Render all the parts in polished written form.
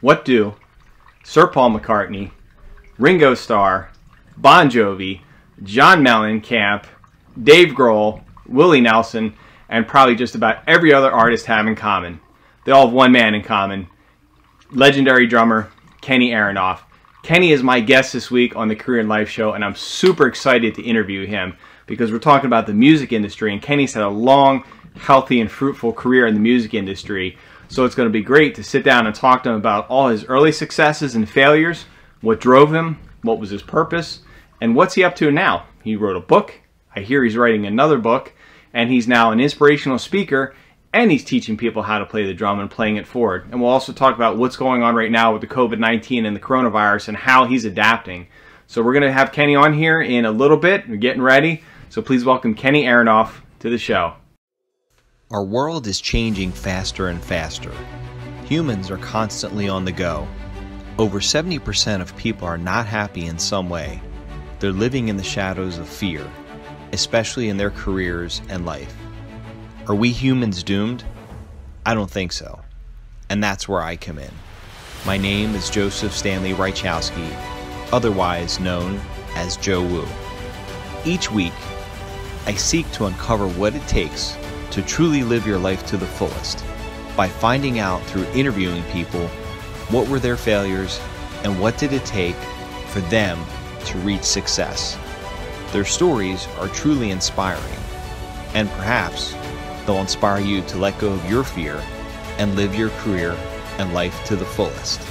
What do Sir Paul McCartney, Ringo Starr, Bon Jovi, John Mellencamp, Dave Grohl, Willie Nelson, and probably just about every other artist have in common? They all have one man in common: legendary drummer Kenny Aronoff. Kenny is my guest this week on the Career and Life Show, and I'm super excited to interview him because we're talking about the music industry, and Kenny's had a long, healthy, and fruitful career in the music industry. So it's going to be great to sit down and talk to him about all his early successes and failures, what drove him, what was his purpose, and what's he up to now. He wrote a book. I hear he's writing another book, and he's now an inspirational speaker, and he's teaching people how to play the drum and playing it forward. And we'll also talk about what's going on right now with the COVID-19 and the coronavirus and how he's adapting. So we're going to have Kenny on here in a little bit. We're getting ready. So please welcome Kenny Aronoff to the show. Our world is changing faster and faster. Humans are constantly on the go. Over 70% of people are not happy in some way. They're living in the shadows of fear, especially in their careers and life. Are we humans doomed? I don't think so. And that's where I come in. My name is Joseph Stanley Reichowski, otherwise known as Joe Woo. Each week, I seek to uncover what it takes to truly live your life to the fullest by finding out through interviewing people what were their failures and what did it take for them to reach success. Their stories are truly inspiring, and perhaps they'll inspire you to let go of your fear and live your career and life to the fullest.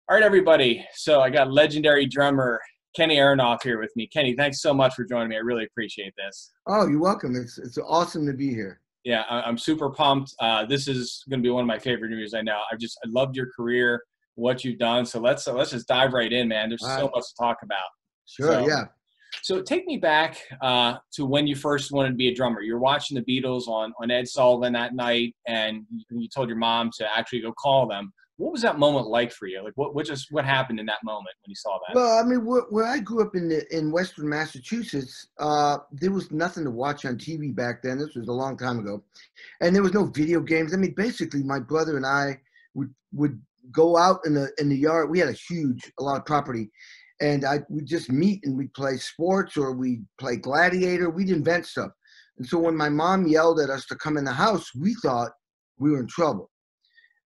All right, everybody. So I got legendary drummer Kenny Aronoff here with me. Kenny, thanks so much for joining me. I really appreciate this. Oh, you're welcome. It's awesome to be here. Yeah, I'm super pumped. This is going to be one of my favorite interviews. I know. I loved your career, what you've done. So let's just dive right in, man. There's so much to talk about. Sure, yeah. So take me back to when you first wanted to be a drummer. You're watching the Beatles on Ed Sullivan that night, and you told your mom to actually go call them. What was that moment like for you? Like, what happened in that moment when you saw that? Well, I mean, where I grew up in Western Massachusetts, there was nothing to watch on TV back then. This was a long time ago, and there was no video games. I mean, basically, my brother and I would go out in the yard. We had a lot of property, and we'd just meet and we'd play sports or we'd play Gladiator. We'd invent stuff. And so when my mom yelled at us to come in the house, we thought we were in trouble.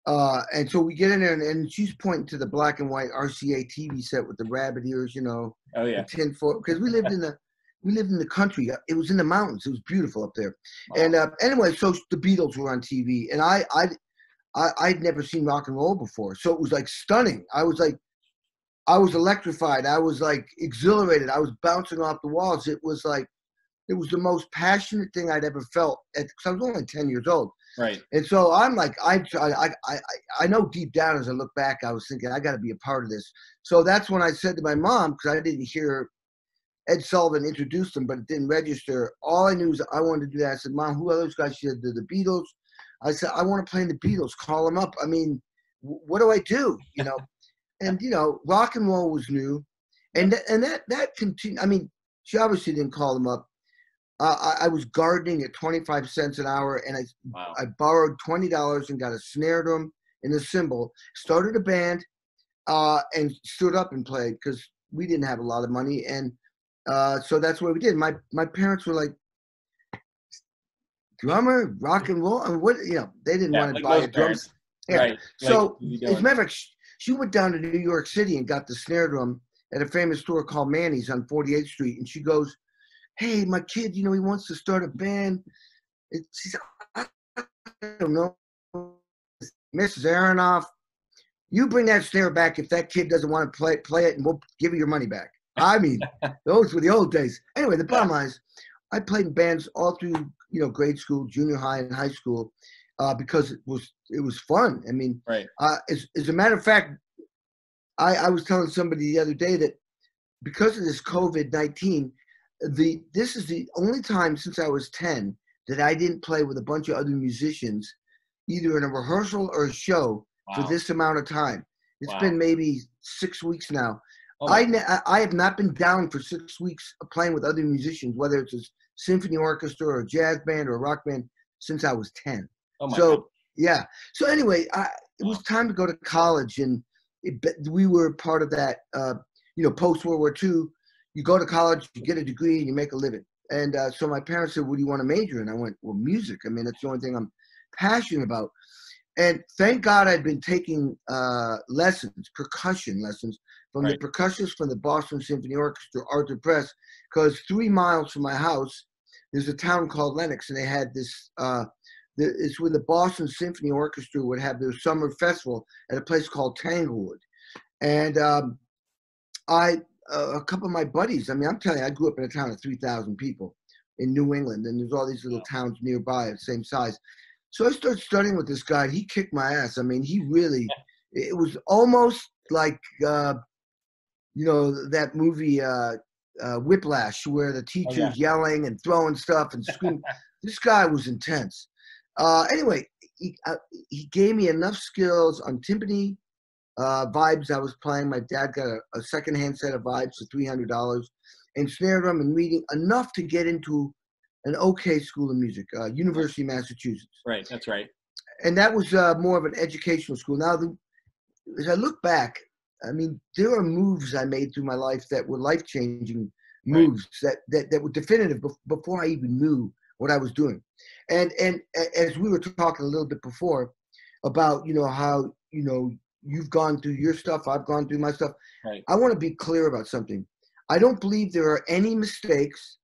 And so we get in there, and she's pointing to the black and white RCA TV set with the rabbit ears, Oh yeah. the tin foil, because we lived in the country. It was in the mountains. It was beautiful up there. Wow. And anyway, so the Beatles were on TV, and I'd never seen rock and roll before, so it was like stunning. I was electrified. I was like exhilarated. I was bouncing off the walls. It was the most passionate thing I'd ever felt. Because I was only 10 years old. Right. And so I'm like, I know deep down as I look back, I was thinking I got to be a part of this. So that's when I said to my mom, because I didn't hear Ed Sullivan introduce them, but it didn't register. All I knew is I wanted to do that. I said, Mom, who are those guys? She said, they're the Beatles. I said, I want to play in the Beatles. Call them up. I mean, what do I do? And rock and roll was new, and that continued. I mean, she obviously didn't call them up. I was gardening at 25 cents an hour, and I borrowed $20 and got a snare drum and a cymbal, started a band, and stood up and played because we didn't have a lot of money. And so that's what we did. My parents were like, drummer, rock and roll? I mean, they didn't want to buy a drum. Yeah. Right. So as a matter of fact, she went down to New York City and got the snare drum at a famous store called Manny's on 48th Street. And she goes, hey, my kid, he wants to start a band. She said, I don't know, Mrs. Aronoff, you bring that snare back if that kid doesn't want to play it, and we'll give you your money back. I mean, those were the old days. Anyway, the bottom line is I played in bands all through, grade school, junior high, and high school. because it was fun. I mean, Right. As a matter of fact, I was telling somebody the other day that because of this COVID-19, this is the only time since I was 10 that I didn't play with a bunch of other musicians, either in a rehearsal or a show for this amount of time. It's been maybe 6 weeks now. Oh I have not been down for 6 weeks playing with other musicians, whether it's a symphony orchestra or a jazz band or a rock band, since I was 10. Oh my God. Yeah. So anyway, it was time to go to college, and we were part of that, post World War II, you go to college, you get a degree, and you make a living. And so my parents said, what do you want to major in? I went, well, music. I mean, that's the only thing I'm passionate about. And thank God I'd been taking lessons, percussion lessons, from the percussionists from the Boston Symphony Orchestra, Arthur Press, because 3 miles from my house, there's a town called Lenox, and they had this, it's where the Boston Symphony Orchestra would have their summer festival at a place called Tanglewood. And a couple of my buddies, I mean, I'm telling you, I grew up in a town of 3,000 people in New England, and there's all these little towns nearby of the same size. So I started studying with this guy. He kicked my ass. I mean, he really, it was almost like, that movie Whiplash, where the teacher's yelling and throwing stuff and screaming. This guy was intense. Anyway, he gave me enough skills on timpani, vibes I was playing. My dad got a secondhand set of vibes for $300, and snare drum and reading, enough to get into an okay school of music, University of Massachusetts. Right, that's right. And that was more of an educational school. Now, as I look back, I mean, there are moves I made through my life that were life-changing moves that were definitive before I even knew what I was doing. And as we were talking a little bit before about, how, you've gone through your stuff, I've gone through my stuff. Right. I want to be clear about something. I don't believe there are any mistakes.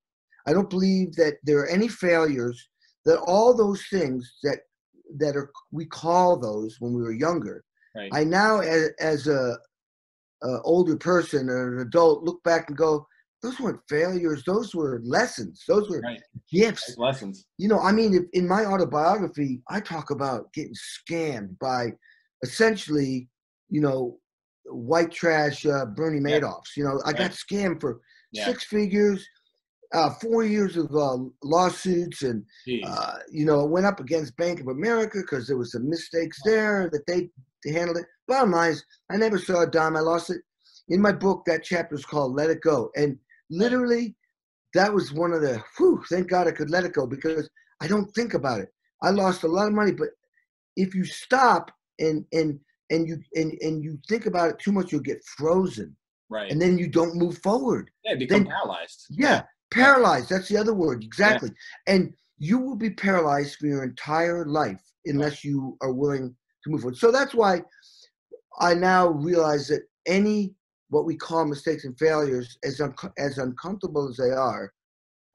I don't believe that there are any failures, that all those things that we call those when we were younger. Right. I now, as a older person or an adult, look back and go, those weren't failures. Those were lessons. Those were gifts. Lessons. I mean, in my autobiography, I talk about getting scammed by essentially, white trash Bernie Madoffs. I got scammed for 6 figures, 4 years of lawsuits, and it went up against Bank of America because there was some mistakes there that they handled it. Bottom line is, I never saw a dime. I lost it. In my book, that chapter is called "Let It Go," and literally, that was one of the. Thank God I could let it go, because I don't think about it. I lost a lot of money, but if you stop and you think about it too much, you'll get frozen. Right. And then you don't move forward. Yeah, become paralyzed. Yeah, paralyzed. That's the other word. Exactly. Yeah. And you will be paralyzed for your entire life unless you are willing to move forward. So that's why I now realize that what we call mistakes and failures, as uncomfortable as they are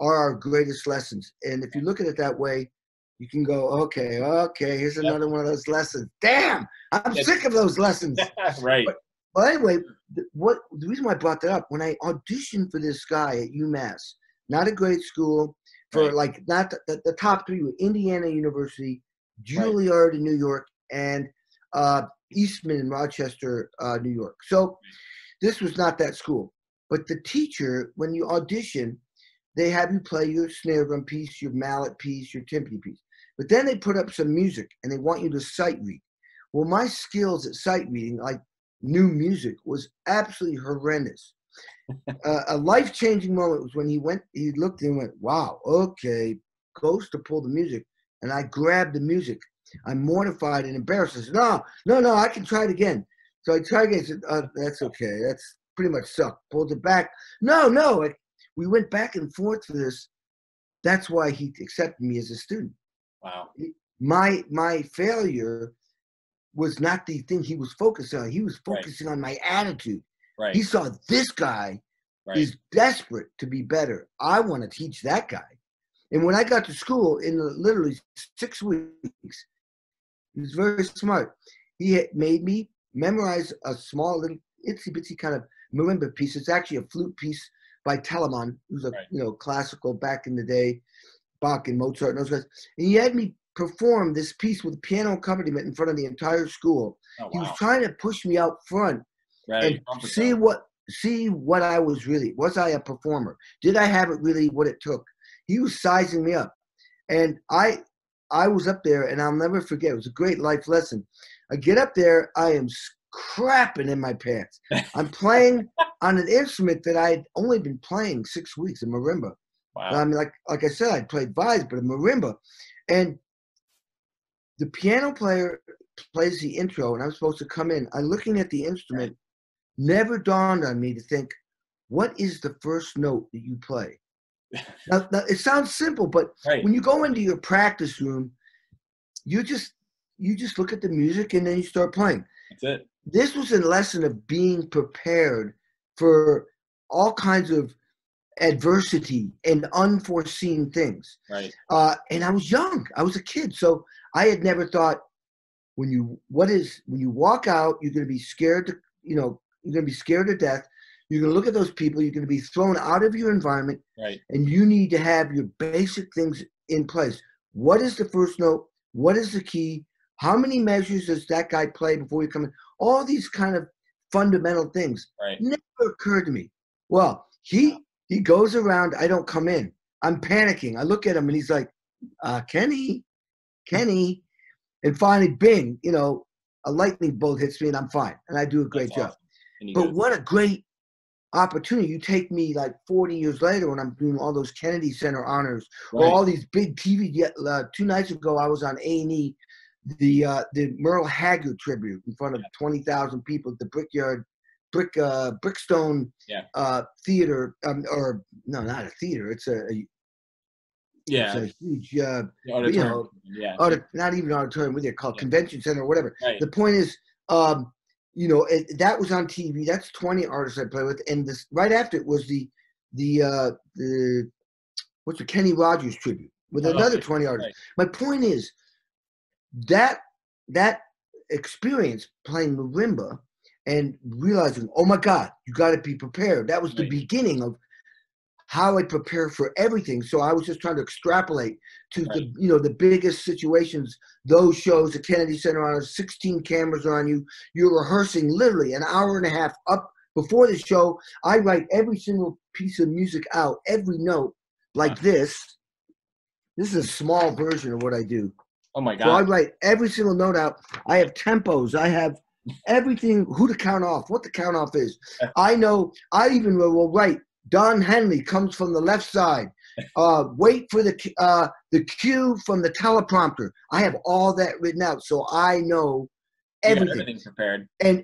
our greatest lessons. And if you look at it that way, you can go, okay, here's another one of those lessons. Damn, I'm sick of those lessons. Right. But anyway, the reason why I brought that up, when I auditioned for this guy at UMass, not a great school, for not the top 3 were Indiana University, Juilliard in New York, and Eastman in Rochester, New York. So this was not that school. But the teacher, when you audition, they have you play your snare drum piece, your mallet piece, your timpani piece. But then they put up some music, and they want you to sight read. Well, my skills at sight reading, like new music, was absolutely horrendous. A life-changing moment was when he looked and went, wow, okay, goes to pull the music. And I grabbed the music. I'm mortified and embarrassed. I said, no, I can try it again. So I tried again. I said, that's okay. That's pretty much sucked. Pulled it back. No. We went back and forth for this. That's why he accepted me as a student. Wow. My failure was not the thing he was focusing on. He was focusing on my attitude. Right. He saw this guy is desperate to be better. I want to teach that guy. And when I got to school, in literally 6 weeks, he was very smart. He had made me memorize a small little itsy-bitsy kind of marimba piece. It's actually a flute piece by Telemann, who's a classical back in the day, Bach and Mozart and those guys. And he had me perform this piece with piano accompaniment in front of the entire school. Oh, wow. He was trying to push me out front Right. and see what I was really. Was I a performer? Did I have it really what it took? He was sizing me up. And I was up there, and I'll never forget. It was a great life lesson. I get up there, I am crapping in my pants. I'm playing on an instrument that I'd only been playing 6 weeks, a marimba. Wow. I mean, like I said, I played vibes, but a marimba. And the piano player plays the intro, and I'm supposed to come in. I'm looking at the instrument. Never dawned on me to think, what is the first note that you play? Now, it sounds simple, but when you go into your practice room, you just look at the music and then you start playing. That's it. This was a lesson of being prepared for all kinds of adversity and unforeseen things. Right. And I was young. I was a kid, so I had never thought when you walk out, you're going to be scared to, you're going to be scared to death. You're going to look at those people. You're going to be thrown out of your environment, right? And you need to have your basic things in place. What is the first note? What is the key? How many measures does that guy play before you come in? All these kind of fundamental things never occurred to me. Well, he goes around. I don't come in. I'm panicking. I look at him and he's like, Kenny. And finally, bing, a lightning bolt hits me and I'm fine. And I do a great job. Awesome. But what a great opportunity. You take me like 40 years later when I'm doing all those Kennedy Center honors or all these big TV. 2 nights ago, I was on A&E, the Merle Haggard tribute in front of 20,000 people at the Brickstone theater, or no, not a theater. It's a huge, auditorium. Not even an auditorium. What they're called, convention center or whatever. Right. The point is, that was on TV. That's 20 artists I play with, and this right after it was the Kenny Rogers tribute with another 20 artists. Right. My point is that experience playing marimba and realizing, oh my God, you got to be prepared. That was the beginning of how I prepare for everything. So I was just trying to extrapolate to the biggest situations, those shows, the Kennedy Center on 16 cameras are on you. You're rehearsing literally an hour and a half up before the show. I write every single piece of music out, every note like this. This is a small version of what I do. Oh my God. So I write every single note out. I have tempos. I have everything, who to count off, what the count off is. I know, I even will write, Don Henley comes from the left side. Wait for the cue from the teleprompter. I have all that written out, so I know everything. Everything's prepared. And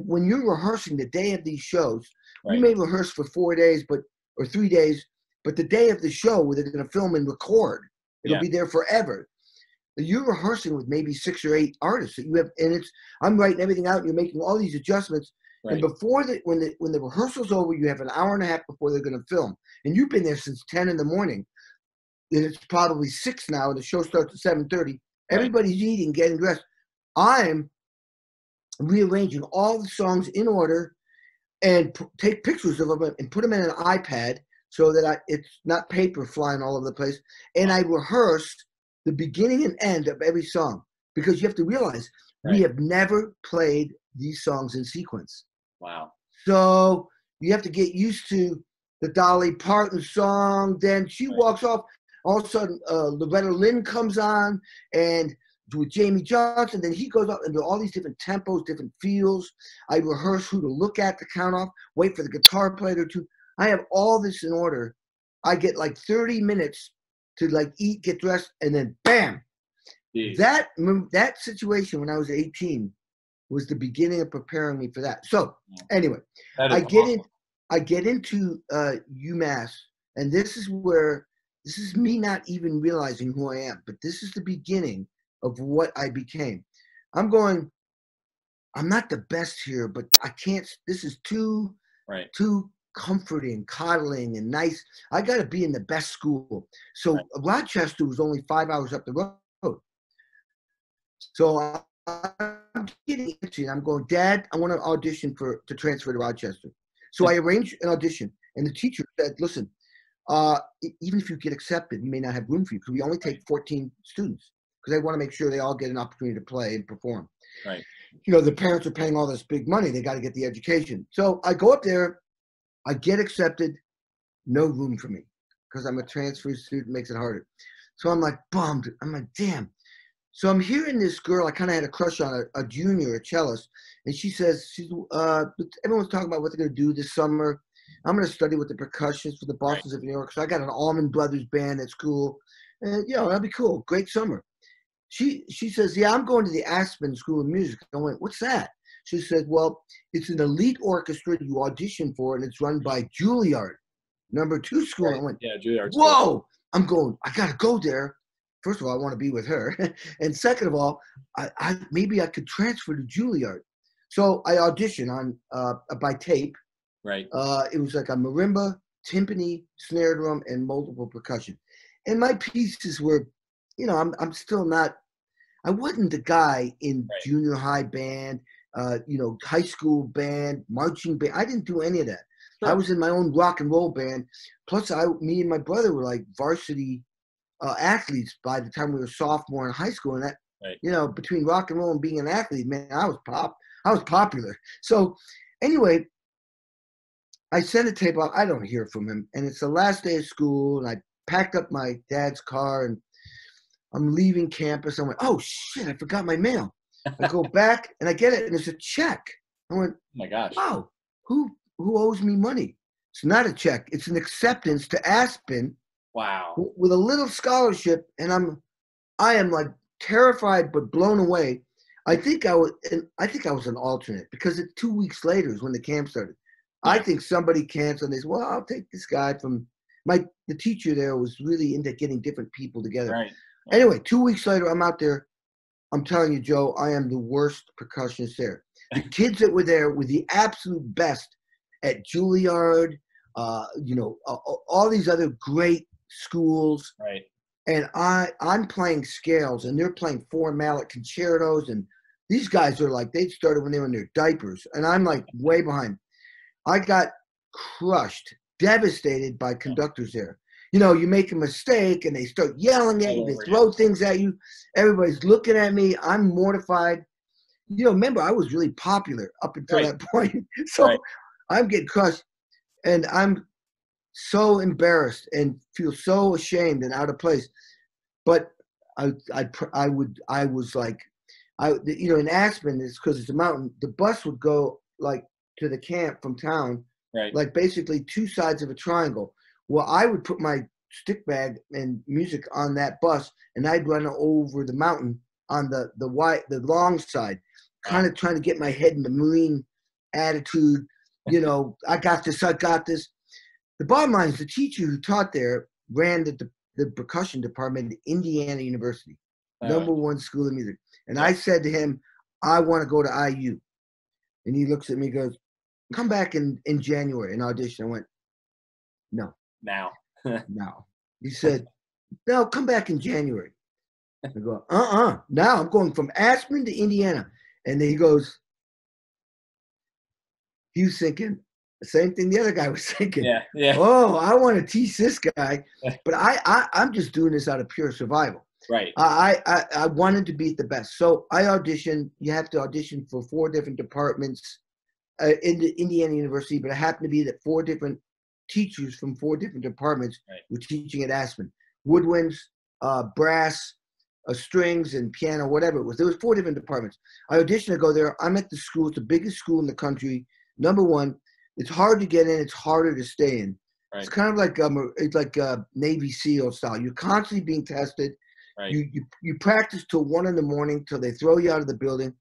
when you're rehearsing the day of these shows, you may rehearse for 4 days, or 3 days, but the day of the show where they're going to film and record, it'll be there forever. You're rehearsing with maybe 6 or 8 artists that you have, and I'm writing everything out. And you're making all these adjustments. Right. And before when the rehearsal's over, you have an hour and a half before they're going to film, and you've been there since 10 in the morning. And it's probably 6 now, and the show starts at 7:30. Everybody's eating, getting dressed. I'm rearranging all the songs in order, and take pictures of them and put them in an iPad so that it's not paper flying all over the place. And I rehearse the beginning and end of every song, because you have to realize we have never played these songs in sequence. Wow. So you have to get used to the Dolly Parton song. Then she walks off. All of a sudden, Loretta Lynn comes on, and with Jamie Johnson, then he goes up into all these different tempos, different feels. I rehearse who to look at to count off, wait for the guitar player to. I have all this in order. I get like 30 minutes to like eat, get dressed, and then bam. Jeez. That situation when I was 18 was the beginning of preparing me for that. So anyway, I get into UMass, and this is me not even realizing who I am, but this is the beginning of what I became. I'm not the best here, but I can't. This is too comforting, coddling, and nice. I got to be in the best school. So Rochester was only 5 hours up the road. So I'm getting into it. I'm going, Dad, I want to audition to transfer to Rochester. So I arranged an audition, and the teacher said, listen, even if you get accepted, we may not have room for you because we only take 14 students because they want to make sure they all get an opportunity to play and perform. Right. You know, the parents are paying all this big money. They got to get the education. So I go up there, I get accepted, no room for me because I'm a transfer student, makes it harder. So I'm like bummed. I'm like, damn. So I'm hearing this girl, I kind of had a crush on a junior, a cellist, and she says, everyone's talking about what they're going to do this summer. I'm going to study with the percussions for the Boston Symphony Orchestra. I got an Allman Brothers band at school, and that'd be cool. Great summer. She says, yeah, I'm going to the Aspen School of Music. I went, what's that? She said, well, it's an elite orchestra you audition for, and it's run by Juilliard, #2 school. Right. I went, yeah, Juilliard. whoa! I'm going, I got to go there. First of all, I want to be with her. And second of all, I maybe I could transfer to Juilliard. So I auditioned on by tape. Right. It was like a marimba, timpani, snare drum, and multiple percussion. And my pieces were, I'm still not, I wasn't the guy in junior high band, high school band, marching band. I didn't do any of that. Sure. I was in my own rock and roll band. Plus, me and my brother were like varsity athletes by the time we were sophomore in high school. And that, between rock and roll and being an athlete, man, I was popular. So anyway, I sent a tape out. I don't hear from him. And it's the last day of school. And I packed up my dad's car and I'm leaving campus. I went, oh shit, I forgot my mail. I go back and I get it. And it's a check. I went, oh my gosh. Wow, who owes me money? It's not a check. It's an acceptance to Aspen. Wow. With a little scholarship, and I am like terrified but blown away. I think I was an alternate because 2 weeks later is when the camp started. Yeah. I think somebody canceled. They said, "Well, I'll take this guy from the teacher there was really into getting different people together." Right. Anyway, 2 weeks later, I'm out there. I'm telling you, Joe, I am the worst percussionist there. The kids that were there were the absolute best at Juilliard, all these other great schools. Right. And I'm playing scales and they're playing 4 mallet concertos, and these guys are like, they started when they were in their diapers, and I'm like way behind. I got crushed, devastated by conductors there. You make a mistake and they start yelling at you, they throw things at you. Everybody's looking at me. I'm mortified. Remember, I was really popular up until that point. So I'm getting crushed and I'm so embarrassed and feel so ashamed and out of place. But in Aspen, it's because it's a mountain. The bus would go like to the camp from town, like basically 2 sides of a triangle. Well, I would put my stick bag and music on that bus, and I'd run over the mountain on the long side, kind of trying to get my head in the Marine attitude. I got this. The bottom line is the teacher who taught there ran the percussion department at Indiana University, #1 school of music. And I said to him, I want to go to IU. And he looks at me and goes, come back in January and audition. I went, no. Now. No. He said, no, come back in January. I go, now I'm going from Aspen to Indiana. And then he goes, he was thinking the same thing the other guy was thinking. Yeah. Oh, I want to teach this guy. But I'm just doing this out of pure survival. Right. I wanted to be the best. So I auditioned. You have to audition for 4 different departments in the Indiana University, but it happened to be that 4 different teachers from 4 different departments were teaching at Aspen. Woodwinds, brass, strings, and piano, whatever it was. There was 4 different departments. I auditioned to go there. I'm at the school. It's the biggest school in the country. #1. It's hard to get in. It's harder to stay in. Right. It's kind of like Navy SEAL style. You're constantly being tested. Right. You practice till 1 a.m. till they throw you out of the building.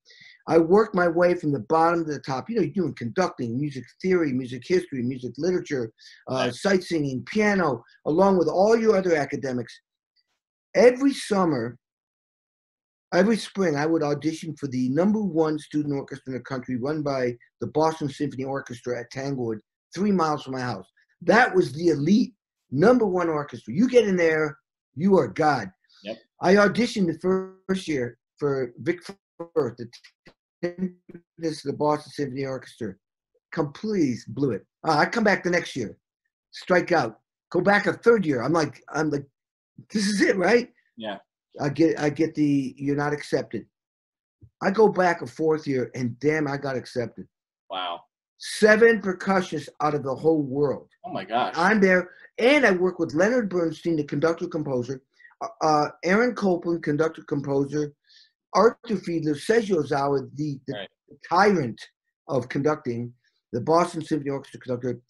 I worked my way from the bottom to the top. You're doing conducting, music theory, music history, music literature, sight singing, piano, along with all your other academics. Every summer, every spring, I would audition for the #1 student orchestra in the country, run by the Boston Symphony Orchestra at Tanglewood, 3 miles from my house. That was the elite #1 orchestra. You get in there, you are God. Yep. I auditioned the first year for Vic Firth, the Boston Symphony Orchestra. Completely blew it. I come back the next year, strike out, Go back a third year. I'm like, this is it, right? Yeah. I get the you're not accepted. I go back a fourth year, and damn, I got accepted. Wow. 7 percussionists out of the whole world. Oh my gosh. I'm there, and I work with Leonard Bernstein, the conductor-composer, Aaron Copland, conductor-composer, Arthur Fiedler, Sergio Zawa, the tyrant of conducting, the Boston Symphony Orchestra conductor.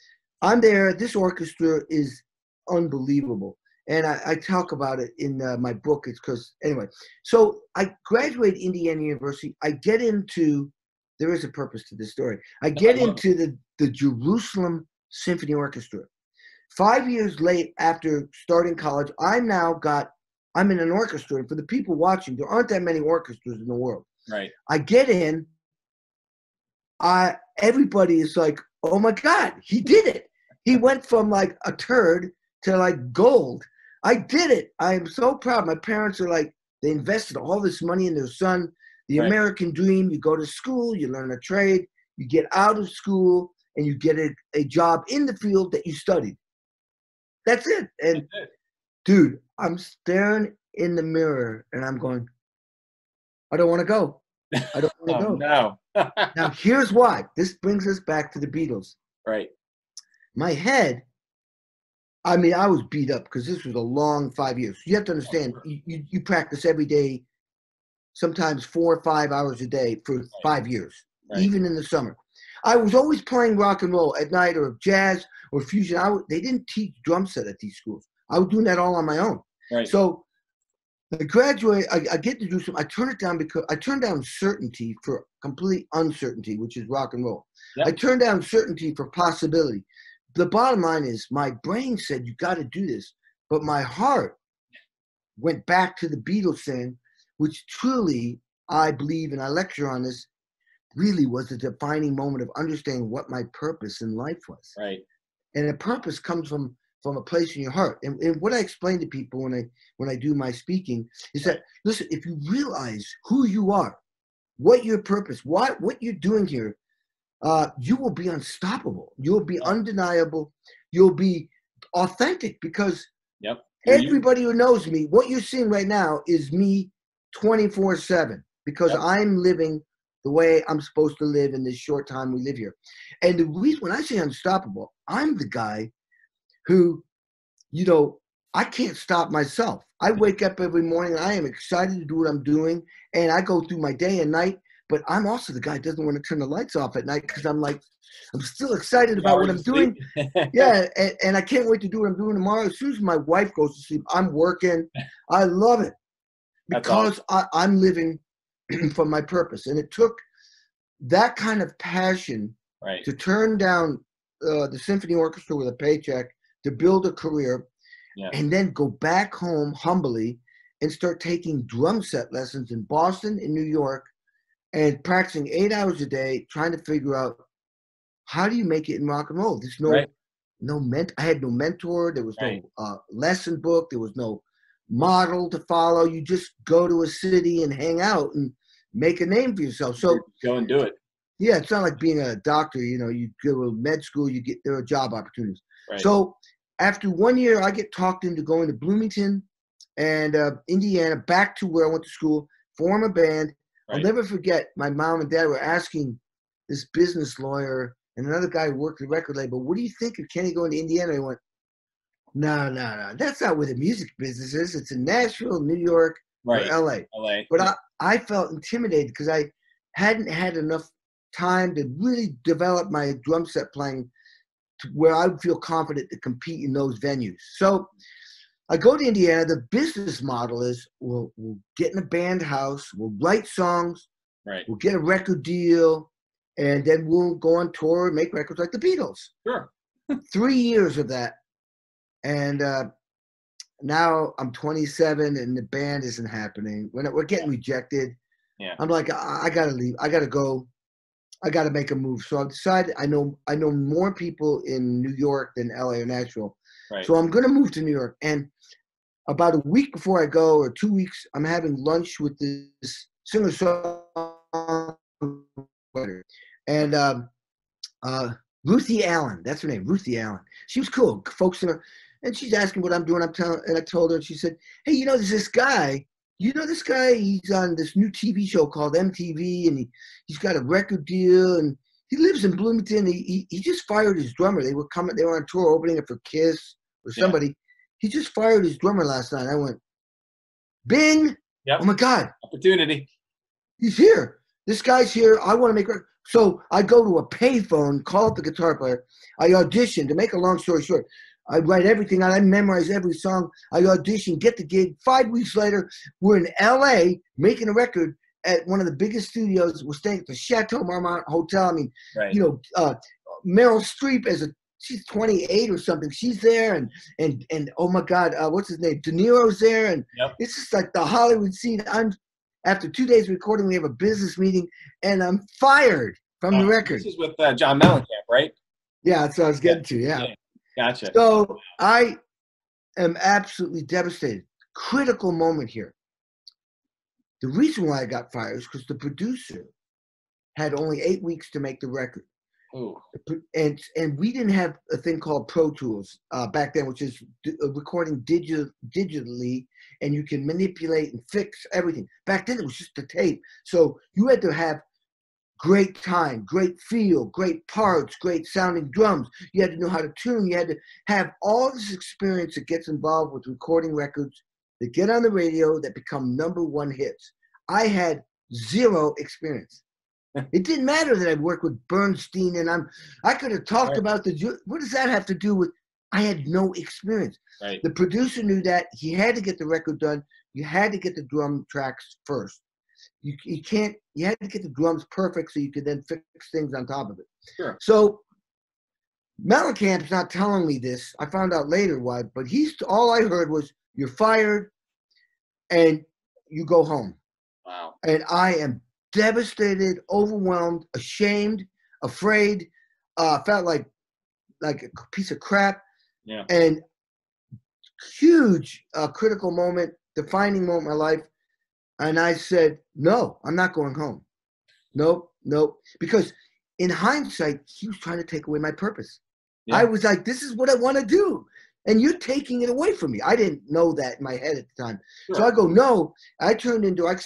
I'm there. This orchestra is unbelievable. And I talk about it in my book. It's because, anyway. So I graduate Indiana University. I get into, there is a purpose to this story. I get into the Jerusalem Symphony Orchestra. 5 years late after starting college, I'm in an orchestra. And for the people watching, there aren't that many orchestras in the world. Right. I get in. Everybody is like, oh my God, he did it. He went from like a turd to like gold. I did it. I am so proud. My parents are like, they invested all this money in their son. The American dream, you go to school, you learn a trade, you get out of school, and you get a job in the field that you studied. That's it. And dude, I'm staring in the mirror and I'm going, I don't want to go. I don't want to go. No. Now, here's why. This brings us back to the Beatles. Right. My head, I mean, I was beat up because this was a long 5 years. You have to understand, you practice every day, sometimes 4 or 5 hours a day for 5 years, even in the summer. I was always playing rock and roll at night or jazz or fusion. They didn't teach drum set at these schools. I was doing that all on my own. Right. So I graduate, I get to do some, I turn it down because I turned down certainty for complete uncertainty, which is rock and roll. Yep. I turned down certainty for possibility. The bottom line is my brain said, you got to do this. But my heart went back to the Beatles thing, which truly, I believe, and I lecture on this, really was the defining moment of understanding what my purpose in life was. Right. And the purpose comes from a place in your heart. And what I explain to people when I do my speaking is that, listen, if you realize who you are, what your purpose, what you're doing here, you will be unstoppable. You'll be undeniable. You'll be authentic because everybody who knows me, what you're seeing right now is me 24/7 because I'm living the way I'm supposed to live in this short time we live here. And the reason when I say unstoppable, I'm the guy who, I can't stop myself. I wake up every morning and I am excited to do what I'm doing. And I go through my day and night, but I'm also the guy who doesn't want to turn the lights off at night because I'm still excited about what I'm doing. Yeah. And I can't wait to do what I'm doing tomorrow. As soon as my wife goes to sleep, I'm working. I love it because I'm living for my purpose. And it took that kind of passion to turn down the symphony orchestra with a paycheck, to build a career, and then go back home humbly and start taking drum set lessons in Boston, in New York, and practicing 8 hours a day, trying to figure out how do you make it in rock and roll. There's I had no mentor. There was no lesson book. There was no model to follow. You just go to a city and hang out and make a name for yourself. So go and do it. Yeah, it's not like being a doctor. You go to med school, there are job opportunities. Right. So after 1 year, I get talked into going to Bloomington and Indiana, back to where I went to school, form a band. I'll never forget, my mom and dad were asking this business lawyer and another guy who worked at the record label, what do you think of Kenny going to Indiana? I went, no, that's not where the music business is. It's in Nashville, New York, or LA. But I felt intimidated because I hadn't had enough time to really develop my drum set playing to where I would feel confident to compete in those venues. So I go to Indiana. The business model is we'll get in a band house, we'll write songs, we'll get a record deal, and then we'll go on tour and make records like the Beatles. Sure. 3 years of that. And now I'm 27 and the band isn't happening. We're getting rejected. Yeah. I'm like, I got to leave. I got to go. I got to make a move. So I've decided I know more people in New York than LA or Nashville. So I'm going to move to New York. And about a week before I go, or 2 weeks, I'm having lunch with this singer-songwriter. And Ruthie Allen, that's her name, Ruthie Allen. She was cool, folk singer. And she's asking what I'm doing. And I told her, and she said, hey, there's this guy. You know this guy? He's on this new TV show called MTV, and he's got a record deal, and he lives in Bloomington. He just fired his drummer. They were on tour opening it for Kiss or somebody. Yeah. He just fired his drummer last night. I went, Bing! Yep. Oh my God. Opportunity. He's here. This guy's here. I want to make record. So I go to a payphone, call up the guitar player. I audition. To make a long story short, I write everything out. I memorize every song. I audition, get the gig. 5 weeks later, we're in L.A. making a record at one of the biggest studios. We're staying at the Chateau Marmont Hotel. I mean, right. Meryl Streep she's 28 or something. She's there, and oh my God, what's his name? De Niro's there, and it's just like the Hollywood scene. After 2 days recording, we have a business meeting, and I'm fired from the record. This is with John Mellencamp, right? Yeah, that's what I was getting to. Yeah. Gotcha. So I am absolutely devastated. Critical moment here. The reason why I got fired is because the producer had only 8 weeks to make the record. Ooh. And we didn't have a thing called Pro Tools back then, which is recording digitally, and you can manipulate and fix everything. Back then, it was just the tape. So you had to have great time, great feel, great parts, great sounding drums. You had to know how to tune. You had to have all this experience that gets involved with recording records that get on the radio that become #1 hits. I had zero experience. It didn't matter that I worked with Bernstein, and I could have talked about what does that have to do with? I had no experience. Right. The producer knew that. He had to get the record done. You had to get the drum tracks first. You had to get the drums perfect so you could then fix things on top of it. Sure. So Mellencamp's not telling me this. I found out later why, but all I heard was, you're fired and you go home. Wow. And I am devastated, overwhelmed, ashamed, afraid, felt like a piece of crap. Yeah. And huge critical moment, defining moment in my life. And I said, no, I'm not going home. Nope. Because in hindsight, he was trying to take away my purpose. Yeah. I was like, this is what I want to do. And you're taking it away from me. I didn't know that in my head at the time. Sure. So I go, no. I turned into a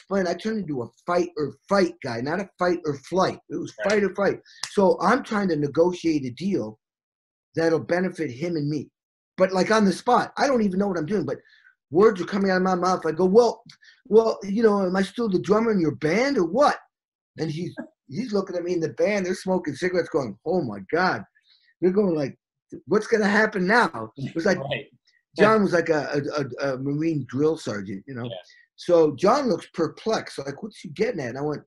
fight or fight guy, not a fight or flight. It was fight or fight. So I'm trying to negotiate a deal that'll benefit him and me. But like on the spot, I don't even know what I'm doing, but words are coming out of my mouth. I go, well, am I still the drummer in your band or what? And he's looking at me in the band. They're smoking cigarettes going, oh my God. They're going like, what's going to happen now? It was like, John was like a Marine drill sergeant, Yeah. So John looks perplexed. Like, what's he getting at? And I went,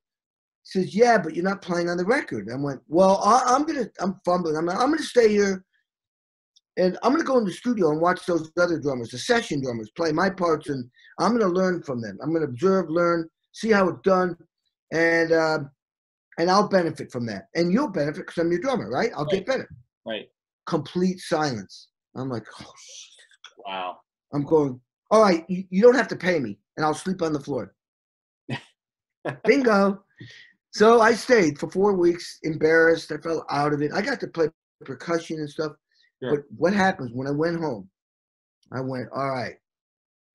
he says, yeah, but you're not playing on the record. I went, well, I'm fumbling. I'm going to stay here. And I'm going to go in the studio and watch those other drummers, the session drummers, play my parts, and I'm going to learn from them. I'm going to observe, learn, see how it's done, and I'll benefit from that. And you'll benefit because I'm your drummer, right? I'll get better. Right. Complete silence. I'm like, oh, shit. Wow. I'm going, all right, you don't have to pay me, and I'll sleep on the floor. Bingo. So I stayed for 4 weeks, embarrassed. I fell out of it. I got to play percussion and stuff. Sure. But what happens when I went home? I went, all right,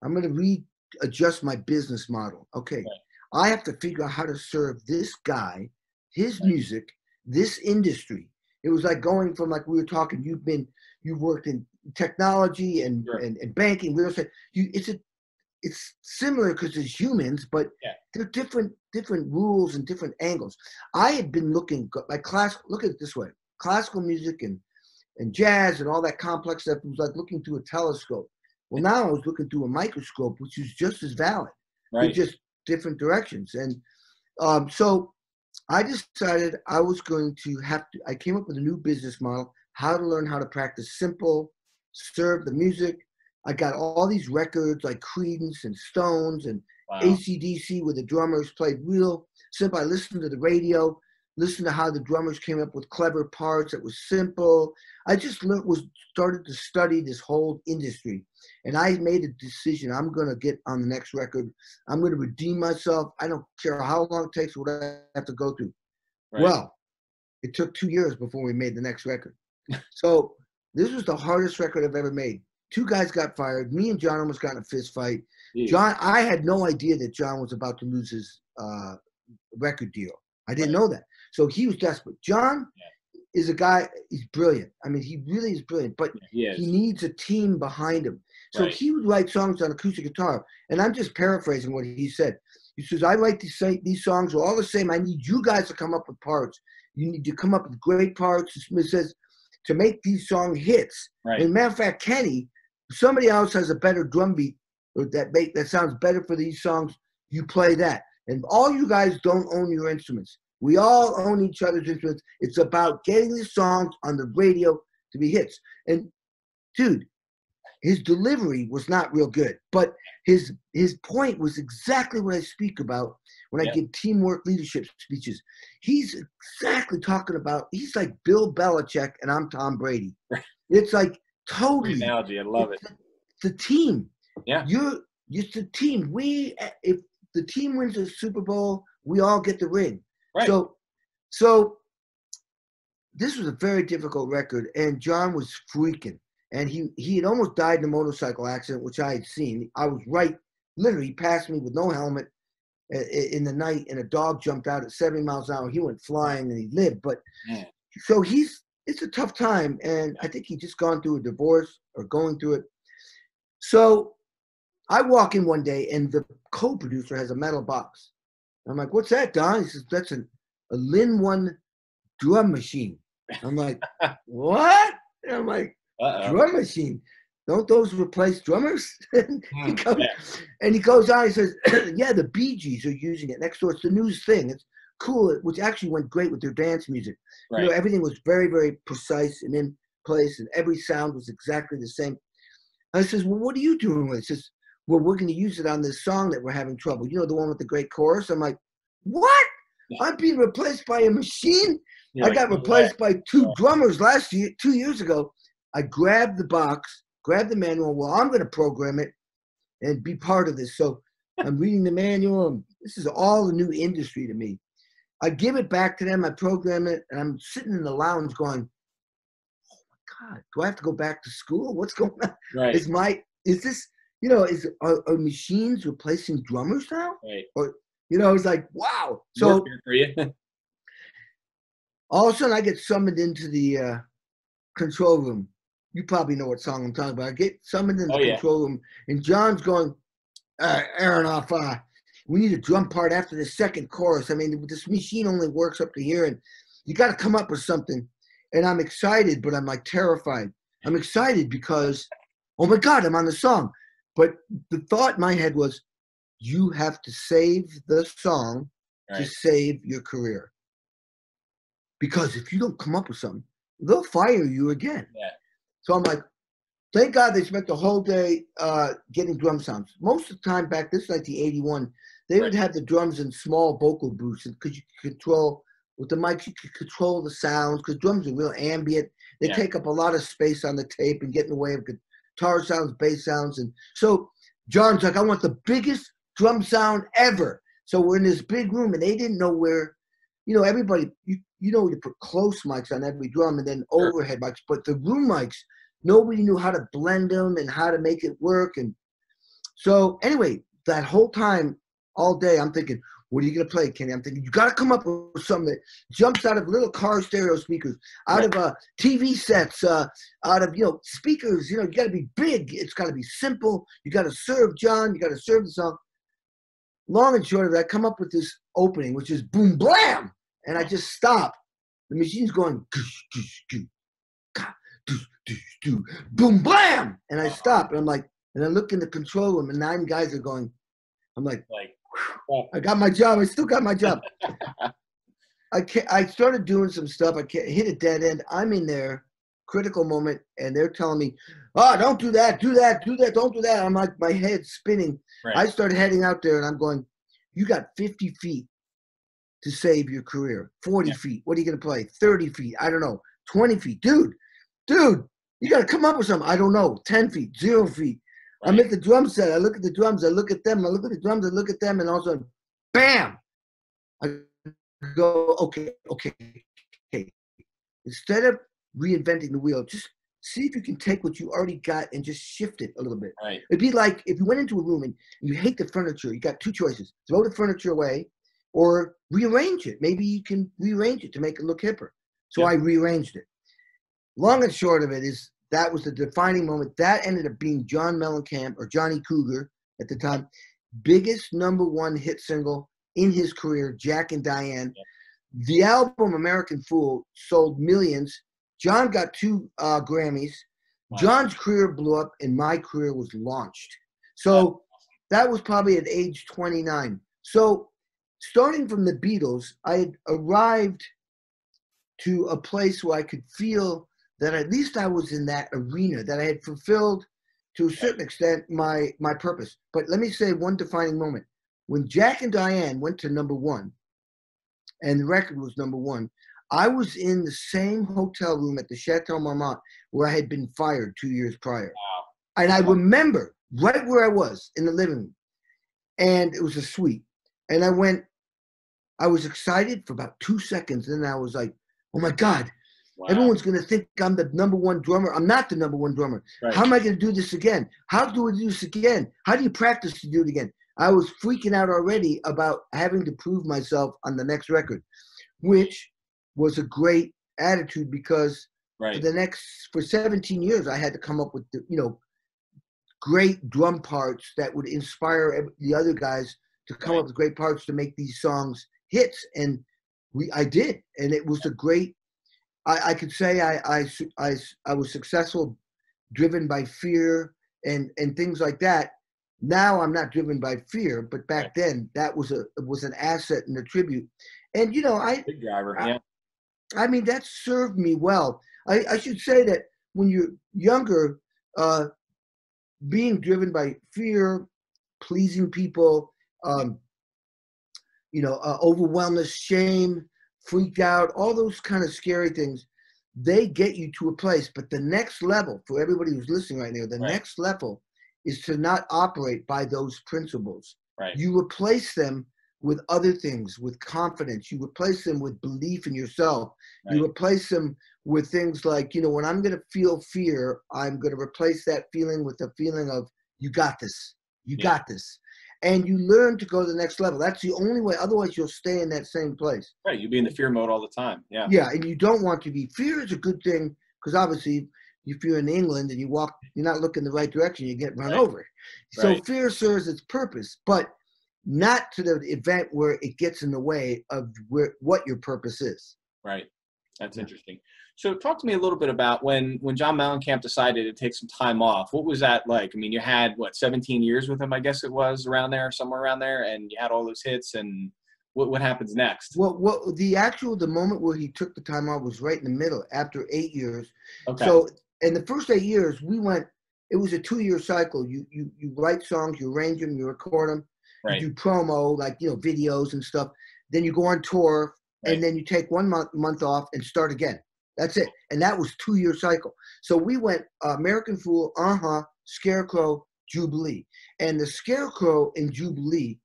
I'm going to readjust my business model. Okay, I have to figure out how to serve this guy, his music, this industry. It was like going from, like we were talking, you've worked in technology and banking, real estate. It's similar because it's humans, but they're different rules and different angles. I had been looking like look at it this way, classical music and jazz and all that complex stuff. It was like looking through a telescope. Well, now I was looking through a microscope, which is just as valid. They're just different directions. And so I decided I was going to I came up with a new business model, how to learn how to practice simple, serve the music. I got all these records like Creedence and Stones and AC/DC where the drummers played real simple. I listened to the radio, listened to how the drummers came up with clever parts that was simple. I just started to study this whole industry. And I made a decision. I'm going to get on the next record. I'm going to redeem myself. I don't care how long it takes, what I have to go through. Right. Well, it took 2 years before we made the next record. So this was the hardest record I've ever made. 2 guys got fired. Me and John almost got in a fist fight. Jeez. John, I had no idea that John was about to lose his record deal. I didn't know that. So he was desperate. John is a guy, he's brilliant. I mean, he really is brilliant, but he needs a team behind him. So he would write songs on acoustic guitar. And I'm just paraphrasing what he said. He says, I write these songs are all the same. I need you guys to come up with parts. You need to come up with great parts. It says, to make these song hits. Right. As a matter of fact, Kenny, if somebody else has a better drum beat or that sounds better for these songs, you play that. And all you guys don't own your instruments. We all own each other's instruments. It's about getting the songs on the radio to be hits. And dude, his delivery was not real good, but his point was exactly what I speak about when I give teamwork leadership speeches. He's exactly talking about, he's like Bill Belichick and I'm Tom Brady. It's like totally. Great analogy. I love it. The team. Yeah. You're the team. If the team wins the Super Bowl, we all get the ring. Right. So this was a very difficult record, and John was freaking. And he had almost died in a motorcycle accident, which I had seen. I was right, literally, he passed me with no helmet in the night, and a dog jumped out at 70 miles an hour. He went flying, and he lived. But so it's a tough time, and I think he just gone through a divorce or going through it. So I walk in one day, and the co-producer has a metal box. I'm like, what's that, Don? He says, that's a Lin 1 drum machine. I'm like, what? And I'm like, drum machine? Don't those replace drummers? And he goes on, he says, yeah, the Bee Gees are using it next door. It's the news thing. It's cool, which actually went great with their dance music. Right. You know, everything was very, very precise and in place, and every sound was exactly the same. I says, well, what are you doing with it? He says, well, we're going to use it on this song that we're having trouble. You know, the one with the great chorus? I'm like, what? I'm being replaced by a machine? I got replaced by 2 drummers 2 years ago. I grabbed the box, grabbed the manual. Well, I'm going to program it and be part of this. So I'm reading the manual. And this is all a new industry to me. I give it back to them. I program it. And I'm sitting in the lounge going, oh, my God, do I have to go back to school? What's going on? Right. Is this, you know, are machines replacing drummers now? Right. Or, you know, it's like, wow. So for you. all of a sudden I get summoned into the control room. You probably know what song I'm talking about. I get summoned in the control room, and John's going, Aronoff, we need a drum part after the second chorus. I mean, this machine only works up to here, and you got to come up with something. And I'm excited, but I'm like terrified. I'm excited because, oh my God, I'm on the song. But the thought in my head was, you have to save the song to save your career. Because if you don't come up with something, they'll fire you again. Yeah. So I'm like, thank God they spent the whole day getting drum sounds. Most of the time back, this is 1981, they would have the drums in small vocal booths because you could control, with the mics, you could control the sounds because drums are real ambient. They take up a lot of space on the tape and get in the way of guitar sounds, bass sounds. And so John's like, I want the biggest drum sound ever. So we're in this big room, and they didn't know where, you know, everybody, you know, you put close mics on every drum and then overhead mics, but the room mics, nobody knew how to blend them and how to make it work. And so anyway, that whole time, all day, I'm thinking, what are you going to play, Kenny? I'm thinking, you got to come up with something that jumps out of little car stereo speakers, out of TV sets, out of, you know, speakers. You know, you got to be big. It's got to be simple. You got to serve John. You got to serve the song. Long and short of it, I come up with this opening, which is boom, blam. And I just stop. The machine's going, boom, blam. And I stop. And I'm like, and I look in the control room, and 9 guys are going. I'm like, I got my job. I still got my job. I started doing some stuff. I hit a dead end. I'm in there, critical moment, and they're telling me, oh, don't do that, do that, do that, don't do that. I'm like, my head's spinning. Right. I started heading out there, and I'm going, you got 50 feet to save your career. 40 feet. What are you going to play? 30 feet. I don't know. 20 feet. Dude, you got to come up with something. I don't know. 10 feet, 0 feet. Right. I'm at the drum set. I look at the drums. I look at them. I look at the drums. I look at them. And all of a sudden, bam! I go, okay. Instead of reinventing the wheel, just see if you can take what you already got and just shift it a little bit. Right. It'd be like if you went into a room and you hate the furniture, you got two choices: throw the furniture away or rearrange it. Maybe you can rearrange it to make it look hipper. So I rearranged it. Long and short of it is that was the defining moment. That ended up being John Mellencamp, or Johnny Cougar at the time, biggest #1 hit single in his career, Jack and Diane. The album American Fool sold millions. John got 2 Grammys. Wow. John's career blew up and my career was launched. So that was probably at age 29. So starting from the Beatles, I had arrived to a place where I could feel that at least I was in that arena, that I had fulfilled to a certain extent my purpose. But let me say one defining moment. When Jack and Diane went to #1 and the record was #1, I was in the same hotel room at the Chateau Marmont where I had been fired 2 years prior. Wow. And I remember right where I was in the living room. And it was a suite. And I was excited for about 2 seconds. And then I was like, oh my God, everyone's going to think I'm the #1 drummer. I'm not the #1 drummer. Right. How am I going to do this again? How do I do this again? How do you practice to do it again? I was freaking out already about having to prove myself on the next record, which was a great attitude because for 17 years, I had to come up with, great drum parts that would inspire the other guys to come up with great parts to make these songs hits. And I did. And it was a great, I could say I was successful, driven by fear and things like that. Now I'm not driven by fear, but back then that was an asset and a tribute. And, Big driver, I mean, that served me well. I should say that when you're younger, being driven by fear, pleasing people, overwhelmness, shame, freaked out, all those kind of scary things, they get you to a place. But the next level, for everybody who's listening right now, the next level is to not operate by those principles. Right. You replace them with other things, with confidence. You replace them with belief in yourself. Right. You replace them with things like, when I'm going to feel fear, I'm going to replace that feeling with a feeling of, you got this. You got this. And you learn to go to the next level. That's the only way. Otherwise, you'll stay in that same place. Right. You'll be in the fear mode all the time. Yeah. Yeah. And you don't want to be. Fear is a good thing because obviously if you're in England and you're not looking the right direction, you get run over. So fear serves its purpose, but not to the event where it gets in the way of what your purpose is. Right. That's interesting. So talk to me a little bit about when John Mellencamp decided to take some time off. What was that like? I mean, you had, 17 years with him, I guess it was, somewhere around there, and you had all those hits, and what happens next? Well, the moment where he took the time off was right in the middle, after 8 years. Okay. So in the first 8 years, it was a 2-year cycle. You write songs, you arrange them, you record them, you do promo, like, videos and stuff. Then you go on tour, and then you take 1 month off and start again. That's it. And that was 2-year cycle. So we went American Fool, Scarecrow, Jubilee. And the Scarecrow and Jubilee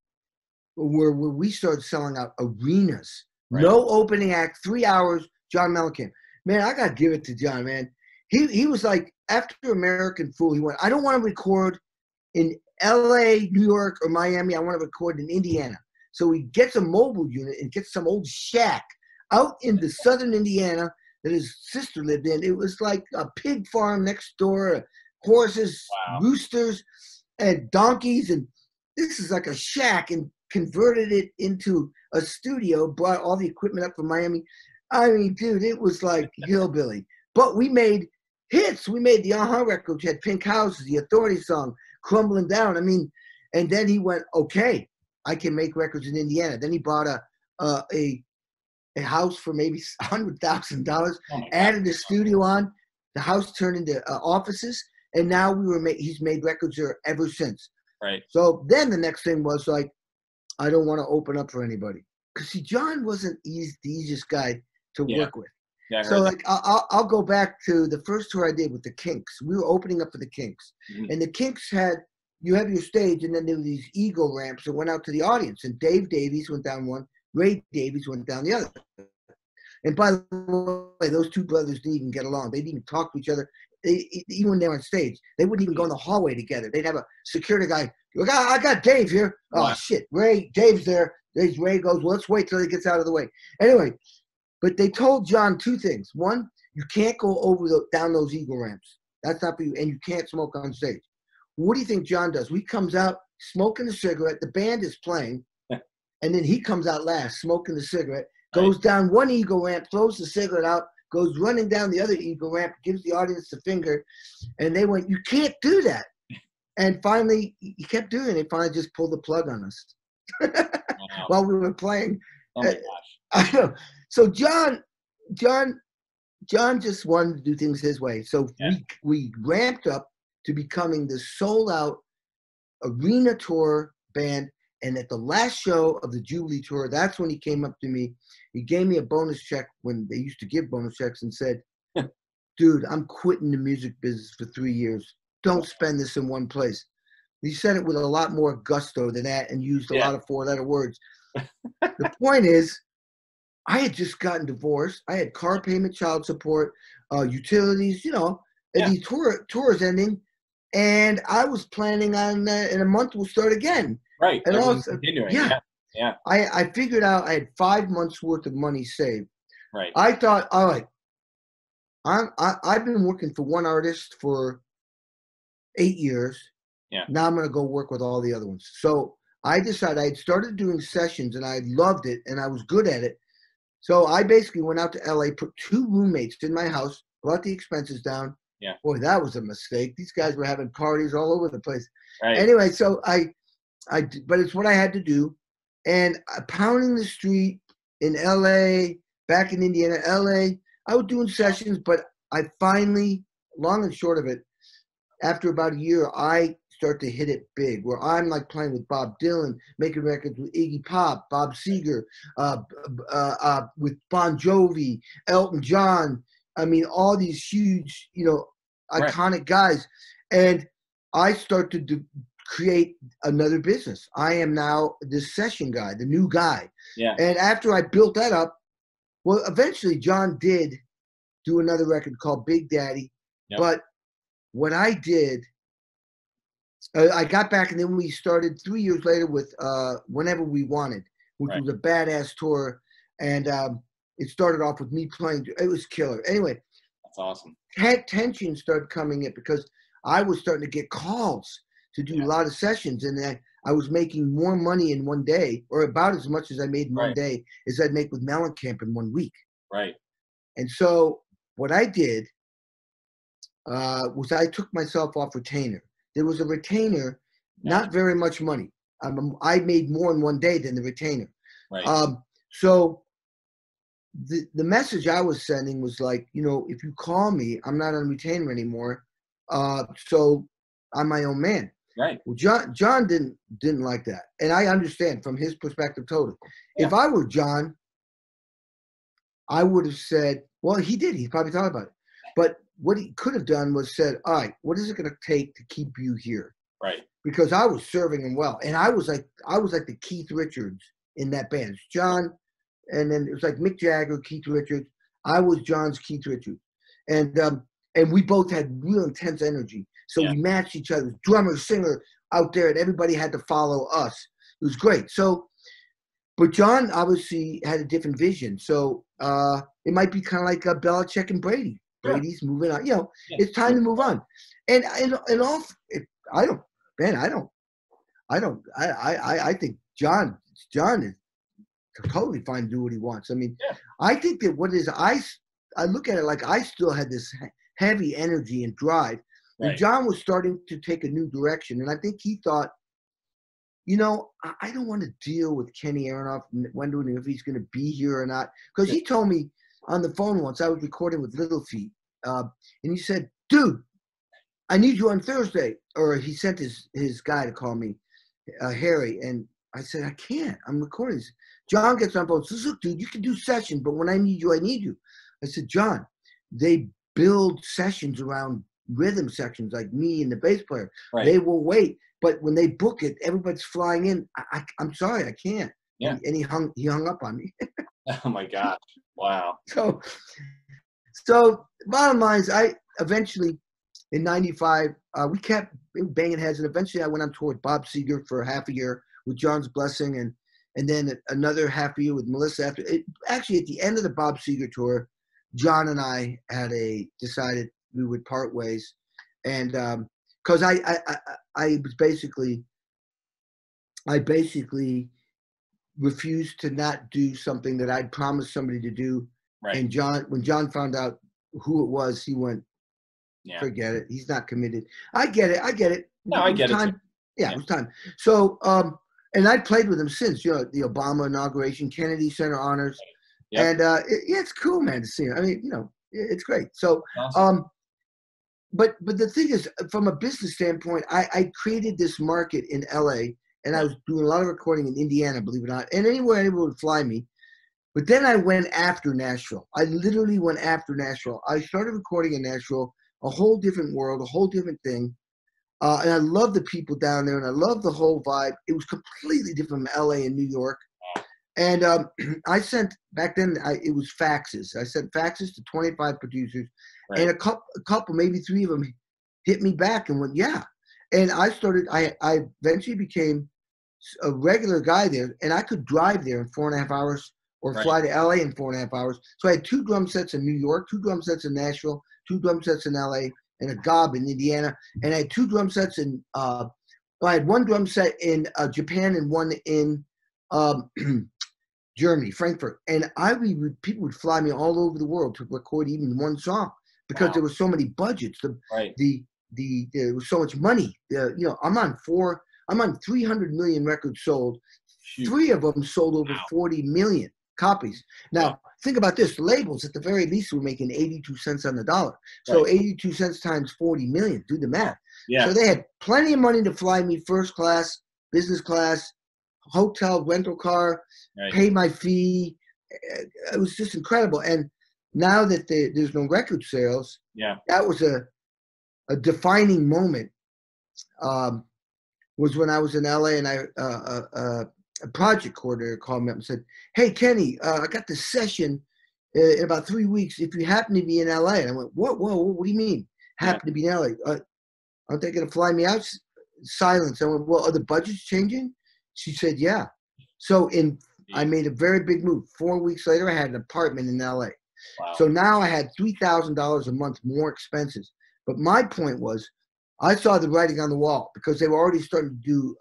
were where we started selling out arenas. Right. No opening act, 3 hours, John Mellencamp. Man, I got to give it to John, man. He was like, after American Fool, he went, I don't want to record in L.A., New York, or Miami. I want to record in Indiana. So he gets a mobile unit and gets some old shack out in the southern Indiana that his sister lived in. It was like a pig farm next door, horses, roosters, and donkeys. And this is like a shack, and converted it into a studio, brought all the equipment up from Miami. I mean, dude, it was like hillbilly. But we made hits. We made the record, which had Pink Houses, the Authority song, Crumbling Down. I mean, and then he went, okay, I can make records in Indiana. Then he bought a house for maybe $100,000, added a studio on. The house turned into offices, and now he's made records there ever since. Right. So then the next thing was like, I don't want to open up for anybody. Because see, John wasn't the easiest guy to work with. Yeah, so like, I'll go back to the first tour I did with the Kinks. We were opening up for the Kinks. Mm-hmm. And the Kinks you have your stage, and then there were these eagle ramps that went out to the audience. And Dave Davies went down one, Ray Davies went down the other. And by the way, those two brothers didn't even get along. They didn't even talk to each other. even when they're on stage, they wouldn't even go in the hallway together. They'd have a security guy. I got Dave here. Wow. Oh shit, Ray, Dave's there. There's Ray goes, well, let's wait till he gets out of the way. Anyway, but they told John two things. One, you can't go down those eagle ramps. That's not for you, and you can't smoke on stage. What do you think John does? He comes out smoking a cigarette. The band is playing, and then he comes out last, smoking the cigarette, goes down one eagle ramp, throws the cigarette out, goes running down the other eagle ramp, gives the audience the finger, and they went, you can't do that. And finally, he kept doing it. He finally just pulled the plug on us while we were playing. Oh my gosh. I know. So John just wanted to do things his way. So we ramped up to becoming the sold-out arena tour band. And at the last show of the Jubilee tour, that's when he came up to me. He gave me a bonus check when they used to give bonus checks and said, dude, I'm quitting the music business for 3 years. Don't spend this in one place. He said it with a lot more gusto than that and used a lot of four-letter words. The point is, I had just gotten divorced. I had car payment, child support, utilities, and the tour is ending. And I was planning on, in a month, we'll start again. Right. And also, continuing. Yeah. I figured out I had 5 months worth of money saved. Right. I thought, all right, I've been working for one artist for 8 years. Yeah. Now I'm going to go work with all the other ones. So I decided I had started doing sessions and I loved it and I was good at it. So I basically went out to LA, put 2 roommates in my house, brought the expenses down. Yeah. Boy, that was a mistake. These guys were having parties all over the place. Right. Anyway, so but it's what I had to do. And pounding the street in LA, back in Indiana, LA, I was doing sessions, but I finally, long and short of it, after about a year, I start to hit it big, where I'm like playing with Bob Dylan, making records with Iggy Pop, Bob Seger, with Bon Jovi, Elton John. I mean, all these huge, iconic guys. And I start to create another business. I am now this session guy, the new guy. Yeah. And after I built that up, well, eventually John did do another record called Big Daddy. Yep. But what I did, I got back and then we started 3 years later with Whenever We Wanted, which was a badass tour. And it started off with me playing. It was killer. Anyway. That's awesome. Tension started coming in because I was starting to get calls to do a lot of sessions. And I was making more money in one day, or about as much as I made in one day as I'd make with Mellencamp in 1 week. Right. And so what I did was I took myself off retainer. There was a retainer, not very much money. I made more in one day than the retainer. Right. So the message I was sending was like, if you call me, I'm not on retainer anymore. So I'm my own man. Right. Well, John didn't like that, and I understand from his perspective totally. Yeah. If I were John, I would have said, well, he did. He probably thought about it, but what he could have done was said, all right, what is it going to take to keep you here? Right. Because I was serving him well, and I was like the Keith Richards in that band. It's John, and then it was like Mick Jagger, Keith Richards. I was John's Keith Richards, and we both had real intense energy. So we matched each other, drummer, singer out there, and everybody had to follow us. It was great. So, but John obviously had a different vision. So it might be kind of like Belichick and Brady. Brady's moving on. It's time to move on. And I think John is totally fine to do what he wants. I mean, I think that I look at it like I still had this heavy energy and drive. And John was starting to take a new direction. And I think he thought, I don't want to deal with Kenny Aronoff, wondering if he's going to be here or not. Because he told me on the phone once, I was recording with Little Feat, and he said, dude, I need you on Thursday. Or he sent his guy to call me, Harry. And I said, I can't. I'm recording this. John gets on the phone and says, look, dude, you can do sessions, but when I need you, I need you. I said, John, they build sessions around rhythm sections like me and the bass player. Right. They will wait. But when they book it, everybody's flying in. I'm sorry, I can't. Yeah. And he hung up on me. Oh my gosh. Wow. So bottom line is I eventually in '95, we kept banging heads, and eventually I went on tour with Bob Seger for half a year with John's blessing, and then another half a year with Melissa. After it, actually, at the end of the Bob Seger tour, John and I had decided we would part ways, and because I basically refused to not do something that I'd promised somebody to do. Right. And when John found out who it was, he went, Yeah. forget it. He's not committed. I get it. No, I get it. Time. Yeah, it was time. So, and I played with him since, you know, the Obama inauguration, Kennedy Center honors. Yep. And it's cool, man, to see him. I mean, you know, it's great. So, Awesome. but the thing is, from a business standpoint, I created this market in LA, and I was doing a lot of recording in Indiana, believe it or not, and anywhere anyone would fly me. But then I went after Nashville. I literally went after Nashville. I started recording in Nashville, a whole different world, a whole different thing. And I love the people down there, and I love the whole vibe. It was completely different from LA and New York. And I sent, back then, it was faxes. I sent faxes to 25 producers, right. And a couple, maybe 3 of them hit me back and went, yeah. And I eventually became a regular guy there, and I could drive there in 4.5 hours or fly to LA in 4.5 hours. So I had 2 drum sets in New York, 2 drum sets in Nashville, 2 drum sets in LA, and a gob in Indiana. And I had 2 drum sets in, I had 1 drum set in Japan and 1 in Germany, Frankfurt. And people would fly me all over the world to record even 1 song because there were so many budgets. There was so much money. You know, I'm on 300 million records sold. Shoot. 3 of them sold over 40 million copies. Now, think about this. The labels, at the very least, were making 82 cents on the dollar. So 82 cents times 40 million. Do the math. Yeah. So they had plenty of money to fly me first class, business class, hotel, rental car, pay my fee. It was just incredible. And now that there's no record sales, that was a defining moment. Was when I was in LA, and a project coordinator called me up and said, "Hey, Kenny, I got this session in about 3 weeks. If you happen to be in LA," and I went, "What? Whoa, what do you mean? Happen to be in LA? Aren't they going to fly me out?" Silence. I went, "Well, are the budgets changing?" She said, "Yeah." So I made a very big move. 4 weeks later, I had an apartment in LA. Wow. So now I had $3,000 a month more expenses. But my point was, I saw the writing on the wall because they were already starting to do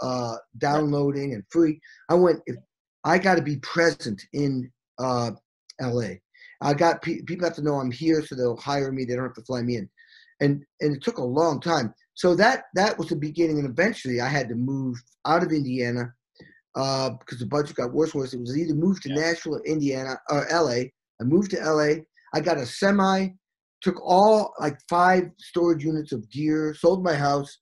downloading and free. I went, if I got to be present in LA. I got people have to know I'm here, so they'll hire me. They don't have to fly me in, and it took a long time. So that was the beginning, and eventually I had to move out of Indiana because the budget got worse and worse. It was either move to Nashville, or Indiana, or LA. I moved to LA. I got a semi. Took all 5 storage units of gear, sold my house,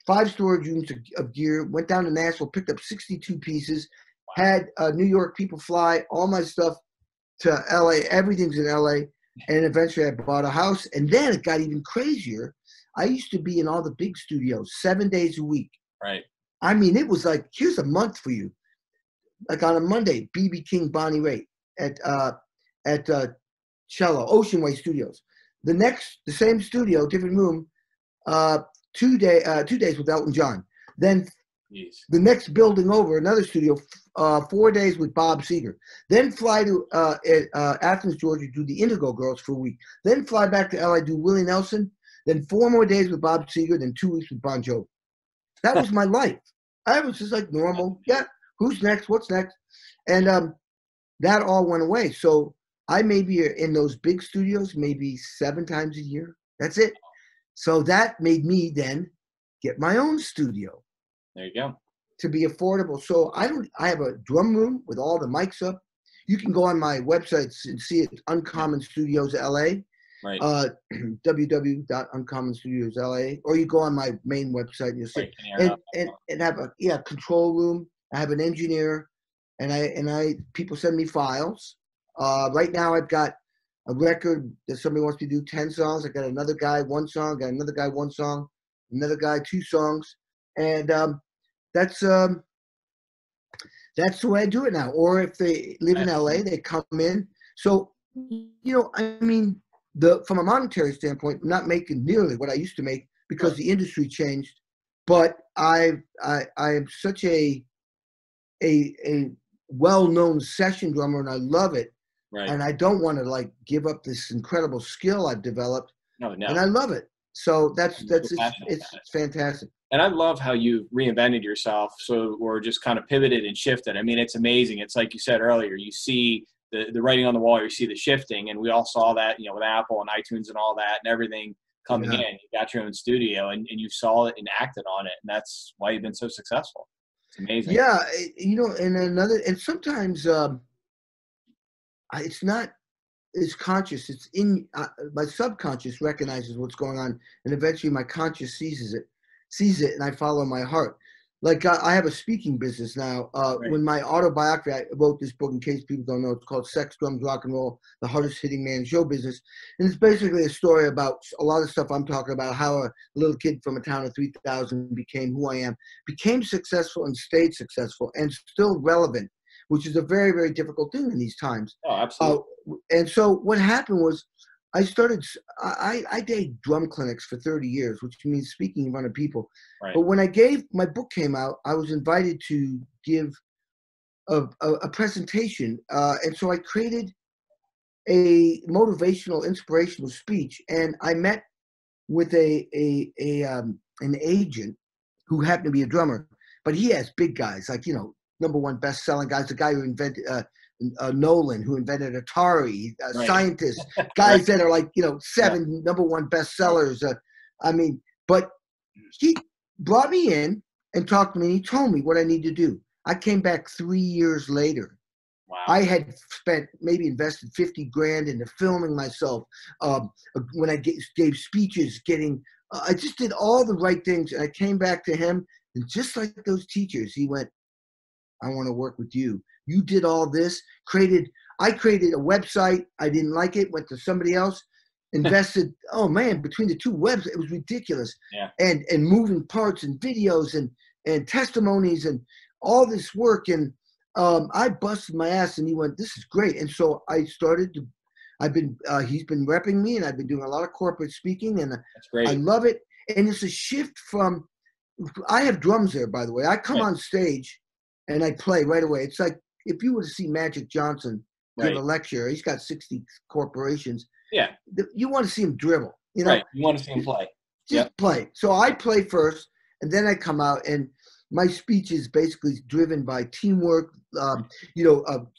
5 storage units of gear, went down to Nashville, picked up 62 pieces, had New York people fly all my stuff to LA. Everything's in LA. And eventually I bought a house. And then it got even crazier. I used to be in all the big studios 7 days a week. Right. I mean, it was like, here's a month for you. Like on a Monday, B.B. King, Bonnie Raitt at Cello, Ocean Way Studios. The same studio, different room, 2 days with Elton John. Then the next building over, another studio, 4 days with Bob Seger. Then fly to Athens, Georgia, do the Indigo Girls for a week. Then fly back to LA, do Willie Nelson. Then 4 more days with Bob Seger. Then 2 weeks with Bon Jovi. That was my life. I was just like normal. Yeah, who's next? What's next? And that all went away. So I may be in those big studios maybe 7 times a year. That's it. So that made me then get my own studio. There you go. To be affordable. So I have a drum room with all the mics up. You can go on my website and see it, Uncommon Studios LA. Right. www.uncommonstudios LA. Or you go on my main website and you'll see it. And have a control room. I have an engineer, and people send me files. Right now I've got a record that somebody wants me to do 10 songs. I got another guy 1 song, got another guy 1 song, another guy 2 songs, and that's the way I do it now. Or if they live in LA, they come in. So I mean, from a monetary standpoint, I'm not making nearly what I used to make because the industry changed. But I am such a well-known session drummer, and I love it. Right. And I don't want to like give up this incredible skill I've developed. No. And I love it. So it's fantastic. And I love how you reinvented yourself, or just kind of pivoted and shifted. I mean, it's amazing. It's like you said earlier, you see the writing on the wall, you see the shifting, and we all saw that, with Apple and iTunes and all that and everything coming in. You got your own studio, and you saw it and acted on it, and that's why you've been so successful. It's amazing. Yeah, and sometimes it's not. It's conscious. It's in my subconscious recognizes what's going on, and eventually my conscious sees it, and I follow my heart. Like I have a speaking business now. When my autobiography, I wrote this book, in case people don't know, it's called Sex, Drums, Rock and Roll, the Hardest Hitting Man in Show Business. And it's basically a story about a lot of stuff I'm talking about, how a little kid from a town of 3,000 became who I am, became successful and stayed successful and still relevant, which is a very, very difficult thing in these times. Oh, absolutely. And so what happened was I did drum clinics for 30 years, which means speaking in front of people. Right. But when my book came out, I was invited to give a presentation. And so I created a motivational, inspirational speech. And I met with an agent who happened to be a drummer, but he has big guys, like, #1 best-selling guys, the guy who invented Nolan, who invented Atari, scientists, guys that are like, 7 #1 bestsellers. But he brought me in and talked to me. And he told me what I need to do. I came back 3 years later. Wow. I had maybe invested 50 grand into filming myself. When I gave speeches, I just did all the right things. And I came back to him, and just like those teachers, he went, I want to work with you. You did all this, I created a website. I didn't like it, went to somebody else, invested, oh man, between the two webs, it was ridiculous. Yeah. And moving parts and videos and testimonies and all this work. And I busted my ass, and he went, this is great. And so I started he's been repping me, and I've been doing a lot of corporate speaking, and that's great. I love it. And it's a shift I have drums there, by the way. I come on stage and I play right away. It's like if you were to see Magic Johnson give a lecture, he's got 60 corporations. Yeah. You want to see him dribble. Right. You want to see him play. Just play. So I play first, and then I come out, and my speech is basically driven by teamwork,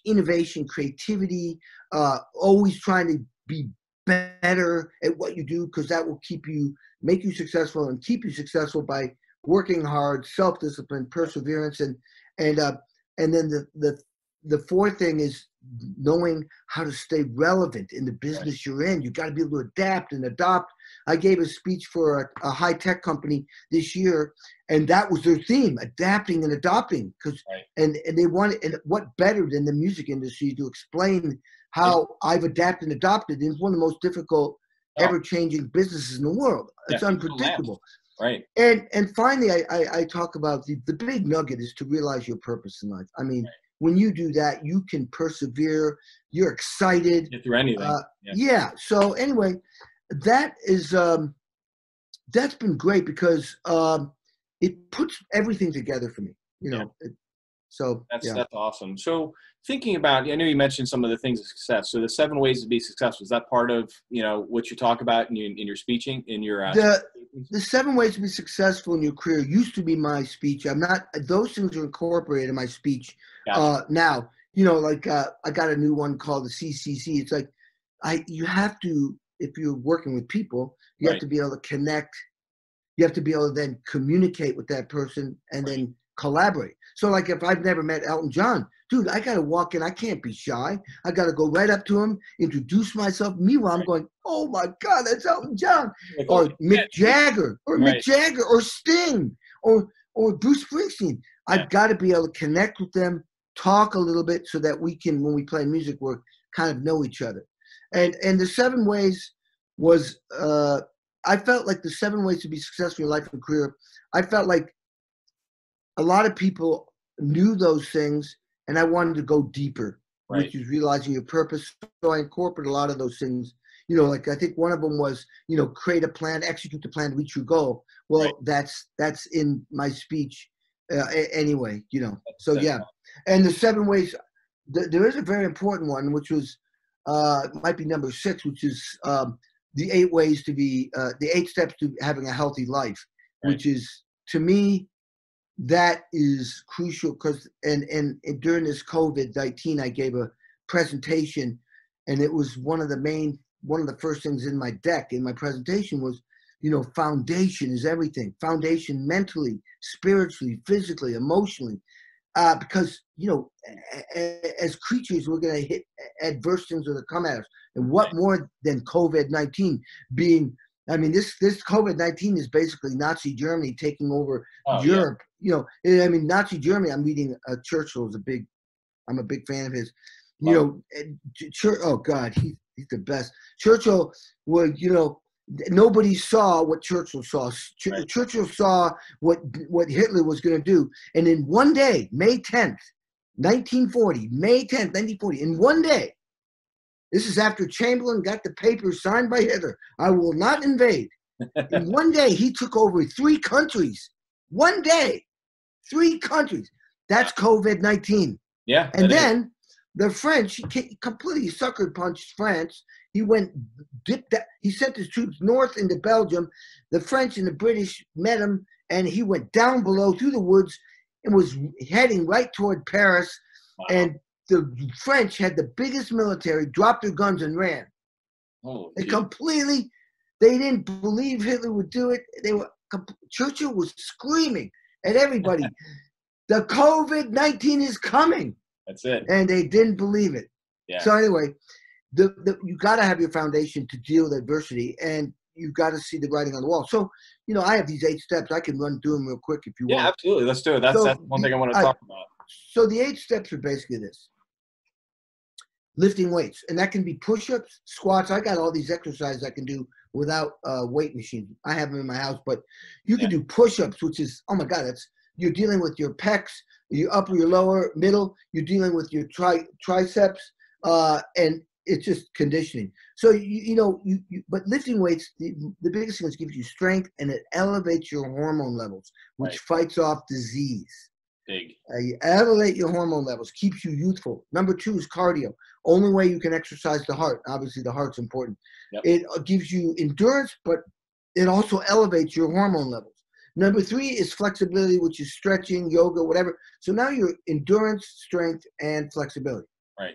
innovation, creativity, always trying to be better at what you do, because that will make you successful and keep you successful by working hard, self-discipline, perseverance, and then the fourth thing is knowing how to stay relevant in the business you're in. You got to be able to adapt and adopt. I gave a speech for a high-tech company this year, and that was their theme: adapting and adopting. And they wanted, and what better than the music industry to explain how I've adapted and adopted? It's one of the most difficult, ever-changing businesses in the world. It's unpredictable. Right. And finally, I talk about the big nugget is to realize your purpose in life. I mean, when you do that, you can persevere. You're excited. Get through anything. So anyway, that is that's been great because it puts everything together for me. That's awesome. So thinking about, I know you mentioned some of the things of success. So the 7 ways to be successful, is that part of, what you talk about in your speeching, in your the 7 ways to be successful in your career used to be my speech. Those things are incorporated in my speech. Gotcha. Now, I got a new one called the CCC. It's like, you have to, if you're working with people, you have to be able to connect. You have to be able to then communicate with that person and then collaborate. So like if I've never met Elton John, dude, I got to walk in. I can't be shy. I got to go right up to him, introduce myself. Meanwhile, I'm going, oh my God, that's Elton John. Or Mick Jagger, or Sting, or Bruce Springsteen. I've got to be able to connect with them, talk a little bit so that we can, when we play music, we're kind of know each other. And the 7 ways was, I felt like the 7 ways to be successful in your life and career, I felt like a lot of people knew those things, and I wanted to go deeper, which is realizing your purpose. So I incorporate a lot of those things you know, like I think one of them was, you know, create a plan, execute the plan, reach your goal. Well, that's in my speech anyway, you know. So yeah, and the 7 ways. There is a very important one, which was might be number 6, which is the 8 ways to be the 8 steps to having a healthy life, which is, to me, that is crucial because and during this COVID-19, I gave a presentation, and it was one of the first things in my deck in my presentation was, you know, foundation is everything. Foundation mentally, spiritually, physically, emotionally, because, you know, as creatures, we're going to hit adverse things that come at us, and what more than COVID-19 being. I mean, this COVID-19 is basically Nazi Germany taking over Europe. Yeah. You know, I mean, Nazi Germany. I'm reading Churchill is I'm a big fan of his. You know, oh God, he's the best. Churchill was, you know, nobody saw what Churchill saw. Churchill saw what Hitler was going to do, and in one day, May 10th, 1940, in one day. This is after Chamberlain got the papers signed by Hitler. I will not invade. In one day, he took over 3 countries. One day, 3 countries. That's COVID-19. Yeah. And then the French, he completely sucker punched France. He he sent his troops north into Belgium. The French and the British met him, and he went down below through the woods and was heading right toward Paris. Wow. And the French had the biggest military, dropped their guns and ran. They didn't believe Hitler would do it. Churchill was screaming at everybody, the COVID-19 is coming. That's it. And they didn't believe it. Yeah. So anyway, you got to have your foundation to deal with adversity, and you've got to see the writing on the wall. So, you know, I have these 8 steps. I can run through them real quick if you want. Yeah, absolutely. Let's do it. That's one thing I want to talk about. So the 8 steps are basically this. Lifting weights, and that can be push-ups, squats. I got all these exercises I can do without weight machines. I have them in my house, but you can do push-ups, which is, oh my God, you're dealing with your pecs, your upper, your lower, middle. You're dealing with your triceps, and it's just conditioning. So but lifting weights, the biggest thing is it gives you strength, and it elevates your hormone levels, which fights off disease. Big. You elevate your hormone levels, keeps you youthful. Number 2 is cardio. Only way you can exercise the heart. Obviously, the heart's important. Yep. It gives you endurance, but it also elevates your hormone levels. Number 3 is flexibility, which is stretching, yoga, whatever. So now you're endurance, strength, and flexibility. Right.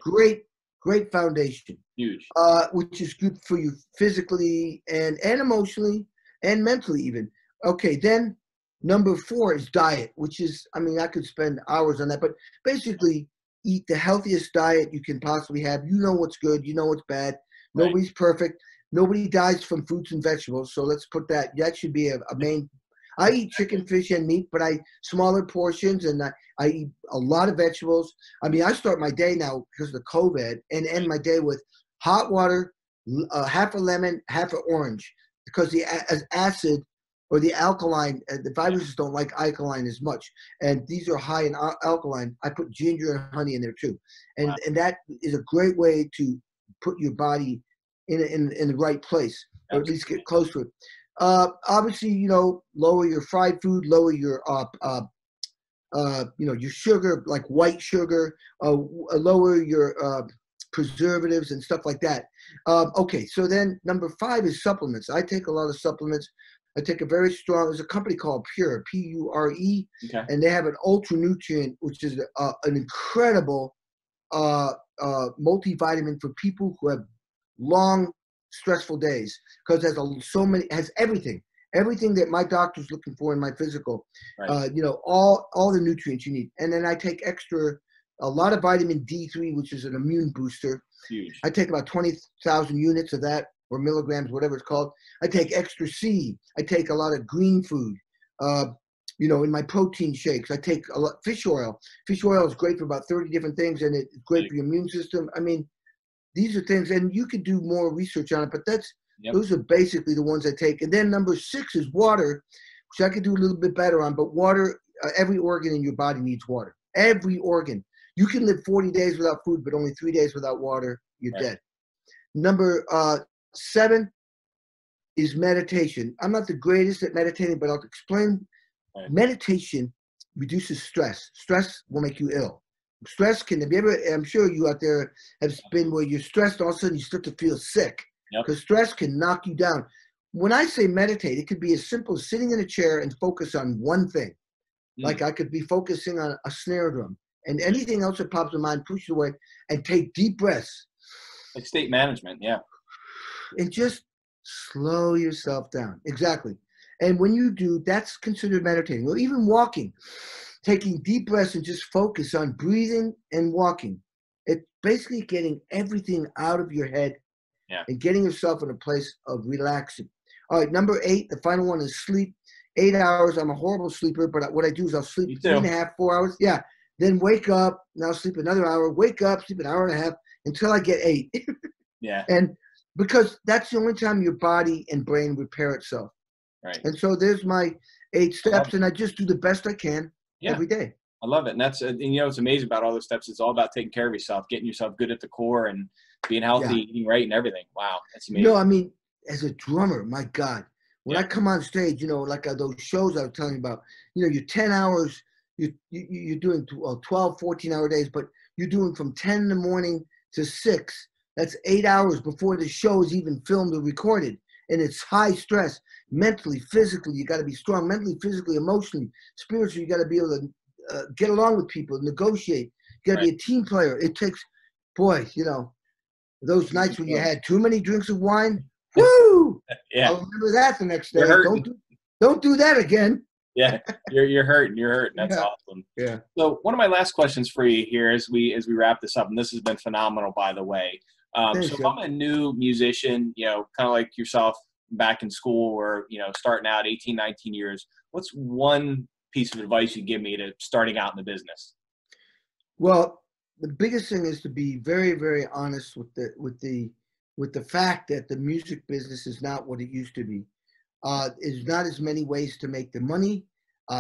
Great foundation. Huge. Which is good for you physically and emotionally and mentally even. Okay, then number 4 is diet, which is, I mean, I could spend hours on that, but basically eat the healthiest diet you can possibly have. You know what's good. You know what's bad. Right. Nobody's perfect. Nobody dies from fruits and vegetables. So let's put that should be a main. I eat chicken, fish, and meat, but smaller portions, and I eat a lot of vegetables. I mean, I start my day now because of the COVID and end my day with hot water, half a lemon, half an orange, because the acid or the alkaline, the viruses don't like alkaline as much. And these are high in alkaline. I put ginger and honey in there too. And that is a great way to put your body in the right place, or at least get close to it. Obviously, you know, lower your fried food, lower your, your sugar, like white sugar, lower your preservatives and stuff like that. Okay, so then number 5 is supplements. I take a lot of supplements. I take there's a company called Pure, Pure, and they have an ultra nutrient, which is an incredible multivitamin for people who have long, stressful days, because it has everything that my doctor's looking for in my physical, all the nutrients you need. And then I take a lot of vitamin D3, which is an immune booster. Huge. I take about 20,000 units of that, or milligrams, whatever it's called. I take extra C. I take a lot of green food. In my protein shakes, I take a lot fish oil. Fish oil is great for about 30 different things, and it's great for your immune system. I mean, these are things, and you could do more research on it, but those are basically the ones I take. And then number 6 is water, which I could do a little bit better on. But water, every organ in your body needs water. Every organ. You can live 40 days without food, but only 3 days without water, you're dead. Number 7 is meditation. I'm not the greatest at meditating, but I'll explain. Right. Meditation reduces stress. Stress will make you ill. Stress can, have you ever, I'm sure you out there have been where you're stressed, all of a sudden you start to feel sick. Yep. Because stress can knock you down. When I say meditate, it could be as simple as sitting in a chair and focus on one thing. Like I could be focusing on a snare drum, and anything else that pops in mind, push it away and take deep breaths. Like state management, yeah. And just slow yourself down. Exactly. And when you do, that's considered meditating. Or even walking, taking deep breaths and just focus on breathing and walking. It's basically getting everything out of your head and getting yourself in a place of relaxing. All right, number 8, the final one is sleep. 8 hours. I'm a horrible sleeper, but what I do is I'll sleep 3.5, 4 hours. Yeah. Then wake up. Now sleep another hour. Wake up, sleep an hour and a half until I get 8. Yeah. And because that's the only time your body and brain repair itself. Right. And so there's my 8 steps, and I just do the best I can every day. I love it. And that's, and you know, it's amazing about all those steps. It's all about taking care of yourself, getting yourself good at the core and being healthy, eating right and everything. Wow. That's amazing. You know, I mean, as a drummer, my God, when I come on stage, you know, like those shows I was telling you about, you know, you're 10 hours, you're doing 12, 14-hour days, but you're doing from 10 in the morning to 6. That's 8 hours before the show is even filmed or recorded. And it's high stress, mentally, physically. You got to be strong, mentally, physically, emotionally, spiritually. You got to be able to get along with people, negotiate. You got to be a team player. It takes, boy, you know, those nights when you had too many drinks of wine. Woo! Yeah. I'll remember that the next day. Don't do that again. Yeah, you're hurting. You're hurting. That's awesome. Yeah. So one of my last questions for you here as we wrap this up, and this has been phenomenal, by the way. So if I'm a new musician, you know, kind of like yourself back in school or, you know, starting out 18, 19 years, what's one piece of advice you give me to starting out in the business? Well, the biggest thing is to be very, very honest with the fact that the music business is not what it used to be. There's not as many ways to make the money.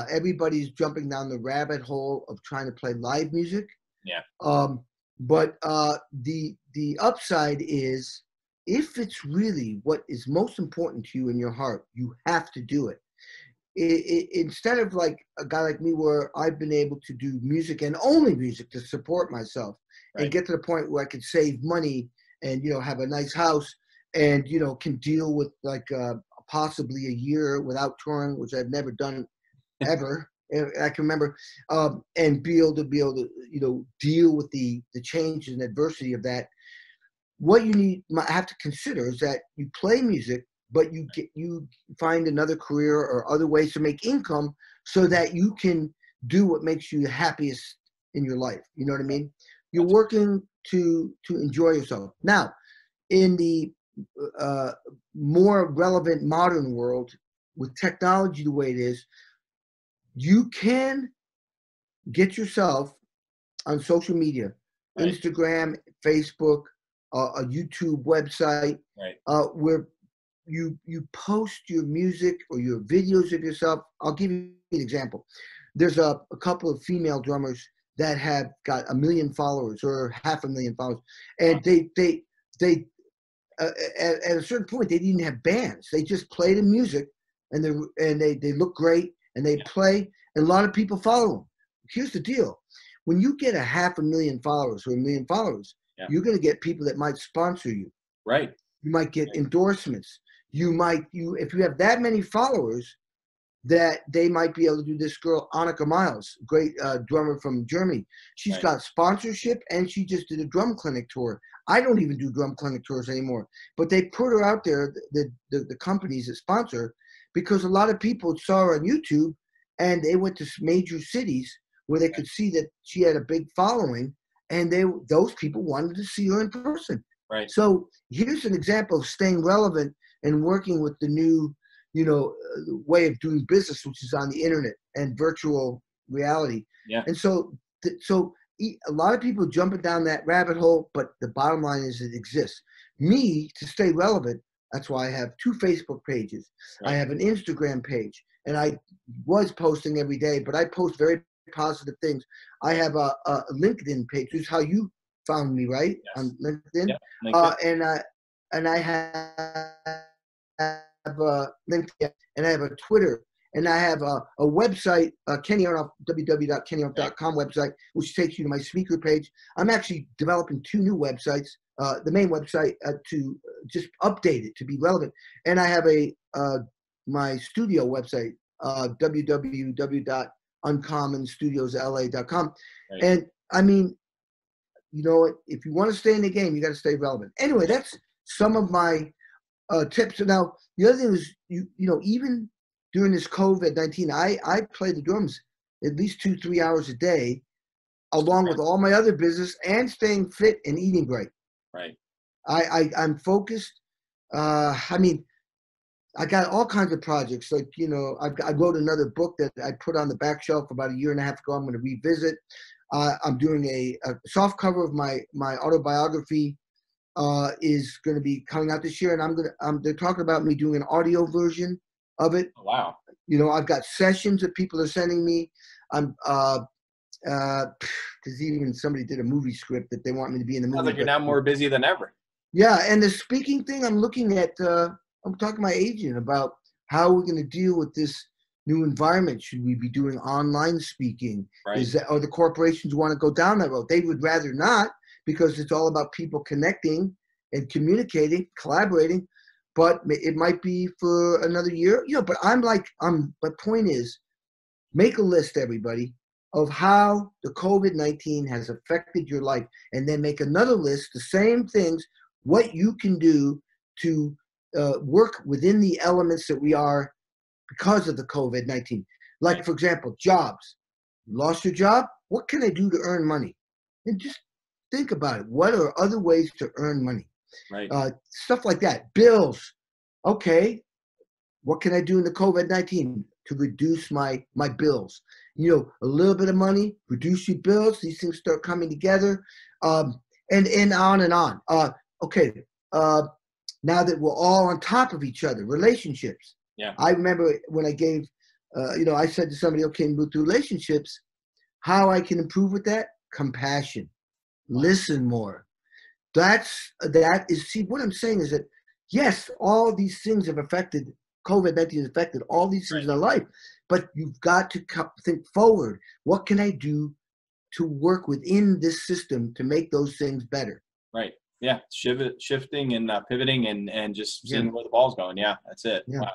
Everybody's jumping down the rabbit hole of trying to play live music. Yeah. But the upside is, if it's really what is most important to you in your heart, you have to do it. Instead of like a guy like me, where I've been able to do music and only music to support myself and get to the point where I could save money and, you know, have a nice house and, you know, can deal with like possibly a year without touring, which I've never done ever. I can remember, and be able to, you know, deal with the change and adversity of that. What you have to consider is that you play music, but you find another career or other ways to make income so that you can do what makes you the happiest in your life. You know what I mean? You're working to enjoy yourself. Now, in the more relevant modern world, with technology the way it is, you can get yourself on social media, Instagram, Facebook, a YouTube website, where you post your music or your videos of yourself. I'll give you an example. There's a couple of female drummers that have got 1 million followers or 500,000 followers, and they at a certain point they didn't have bands. They just play the music, and they look great, and they play, and a lot of people follow them. Here's the deal: when you get 500,000 followers or 1 million followers, you're going to get people that might sponsor you. Right. You might get endorsements. If you have that many followers, that they might be able to do. This girl, Annika Miles, great drummer from Germany. She's got sponsorship, and she just did a drum clinic tour. I don't even do drum clinic tours anymore, but they put her out there, the companies that sponsor, because a lot of people saw her on YouTube, and they went to major cities where they could see that she had a big following, and those people wanted to see her in person. Right. So here's an example of staying relevant and working with the new, you know, way of doing business, which is on the internet and virtual reality. Yeah. And so a lot of people jumping down that rabbit hole, but the bottom line is it exists. Me, to stay relevant, that's why I have 2 Facebook pages. I have an Instagram page, and I was posting every day, but I post very positive things. I have a LinkedIn page, which is how you found me, right? Yes. On LinkedIn. Yeah, LinkedIn. and I have LinkedIn, and I have a Twitter, and I have a website, Kenny Aronoff, www.kennyaronoff.com website, which takes you to my speaker page. I'm actually developing 2 new websites. The main website to just update it to be relevant, and I have my studio website, www.uncommonstudiosla.com. Right. And I mean, you know, if you want to stay in the game, you got to stay relevant. Anyway, that's some of my tips. Now, the other thing is, you know, even during this COVID-19, I play the drums at least 2-3 hours a day, along with all my other business and staying fit and eating great. Right. I'm focused. I mean, I got all kinds of projects. Like, you know, I wrote another book that I put on the back shelf about 1.5 years ago. I'm going to revisit. I'm doing a soft cover of my autobiography. Is going to be coming out this year, and they're talking about me doing an audio version of it. Oh, wow. You know, I've got sessions that people are sending me. Because even somebody did a movie script that they want me to be in the movie. Sounds like you're now more busy than ever. Yeah, and the speaking thing, I'm looking at. I'm talking to my agent about how we're going to deal with this new environment. Should we be doing online speaking? Right. Or the corporations want to go down that road? They would rather not, because it's all about people connecting and communicating, collaborating. But it might be for another year, you know. But my point is, make a list, everybody, of how the COVID-19 has affected your life, and then make another list, the same things, what you can do to work within the elements that we are because of the COVID-19. Like, for example, jobs. You lost your job? What can I do to earn money? And just think about it. What are other ways to earn money? Right. Stuff like that. Bills. Okay. What can I do in the COVID-19 to reduce my bills? You know, a little bit of money, reduce your bills. These things start coming together, and on and on. Okay. Now that we're all on top of each other, relationships. Yeah. I remember when I gave, I said to somebody, okay, with relationships, how I can improve with that? Compassion. Listen more. That is, see, what I'm saying is that, yes, all these things have affected, COVID-19 has affected all these things in our life, but you've got to think forward. What can I do to work within this system to make those things better? Right. Yeah. Shifting and pivoting and just seeing where the ball's going. Yeah. That's it. Yeah. Wow.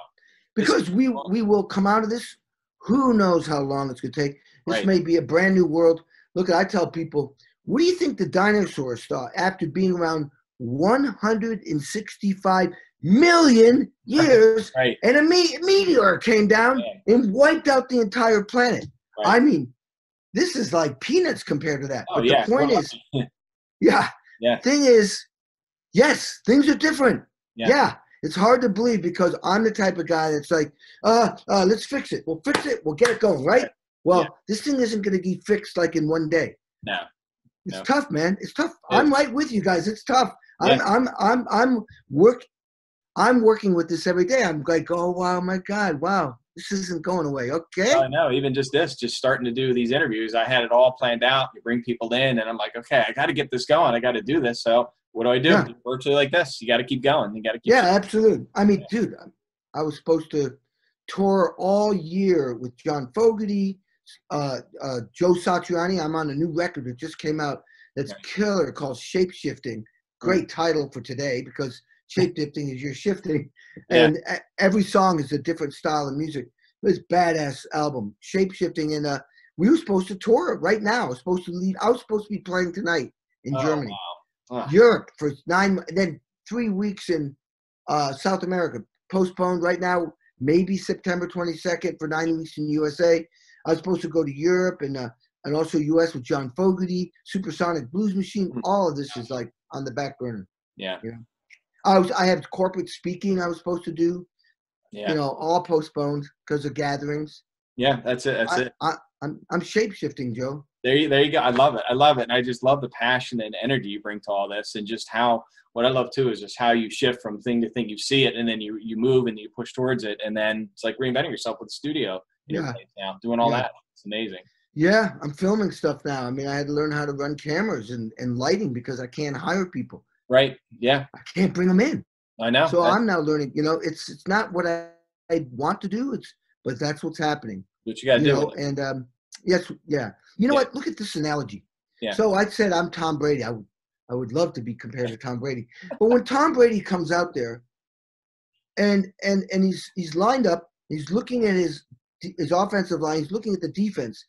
Because we will come out of this. Who knows how long it's going to take? This may be a brand new world. Look, I tell people, what do you think the dinosaurs thought after being around 165 million years and a meteor came down and wiped out the entire planet? Right. I mean, this is like peanuts compared to that. Oh, but the point is, thing is, yes, things are different. Yeah. It's hard to believe because I'm the type of guy that's like, let's fix it. We'll fix it. We'll get it going, right? Well, this thing isn't going to be fixed like in one day. No. It's tough, man. It's tough. I'm right with you guys. It's tough. I'm working with this every day. I'm like, oh wow, my God, wow, this isn't going away. Okay. I know. Even just starting to do these interviews, I had it all planned out. You bring people in, and I'm like, okay, I got to get this going. I got to do this. So what do I do? Yeah. Virtually like this. You got to keep going. You got to keep. Yeah, absolutely. I mean, dude, I was supposed to tour all year with John Fogerty, Joe Satriani. I'm on a new record that just came out that's killer called Shapeshifting. Great title for today because shapeshifting is you're shifting, and every song is a different style of music. It's a badass album, Shapeshifting, and we were supposed to tour right now. I was supposed to leave. I was supposed to be playing tonight in Germany, Europe for 9, then 3 weeks in South America. Postponed right now, maybe September 22nd for 9 weeks in USA. I was supposed to go to Europe and also US with John Fogerty, Supersonic Blues Machine. All of this is like on the back burner. Yeah. You know? I have corporate speaking I was supposed to do. Yeah. You know, all postponed because of gatherings. Yeah, that's it. That's it. I'm shape-shifting, Joe. There you go. I love it. I love it. And I just love the passion and energy you bring to all this, and just how, what I love too is just how you shift from thing to thing. You see it and then you move and you push towards it, and then it's like reinventing yourself with the studio in your place now, doing all that. It's amazing. Yeah, I'm filming stuff now. I mean, I had to learn how to run cameras and lighting because I can't hire people. Right. Yeah. I can't bring them in. I know. So I'm now learning. You know, it's not what I want to do. But that's what's happening. What you got to do. And yes, yeah. You know what? Look at this analogy. Yeah. So I said I'm Tom Brady. I would love to be compared to Tom Brady. But when Tom Brady comes out there, and he's lined up, he's looking at his offensive line, he's looking at the defense.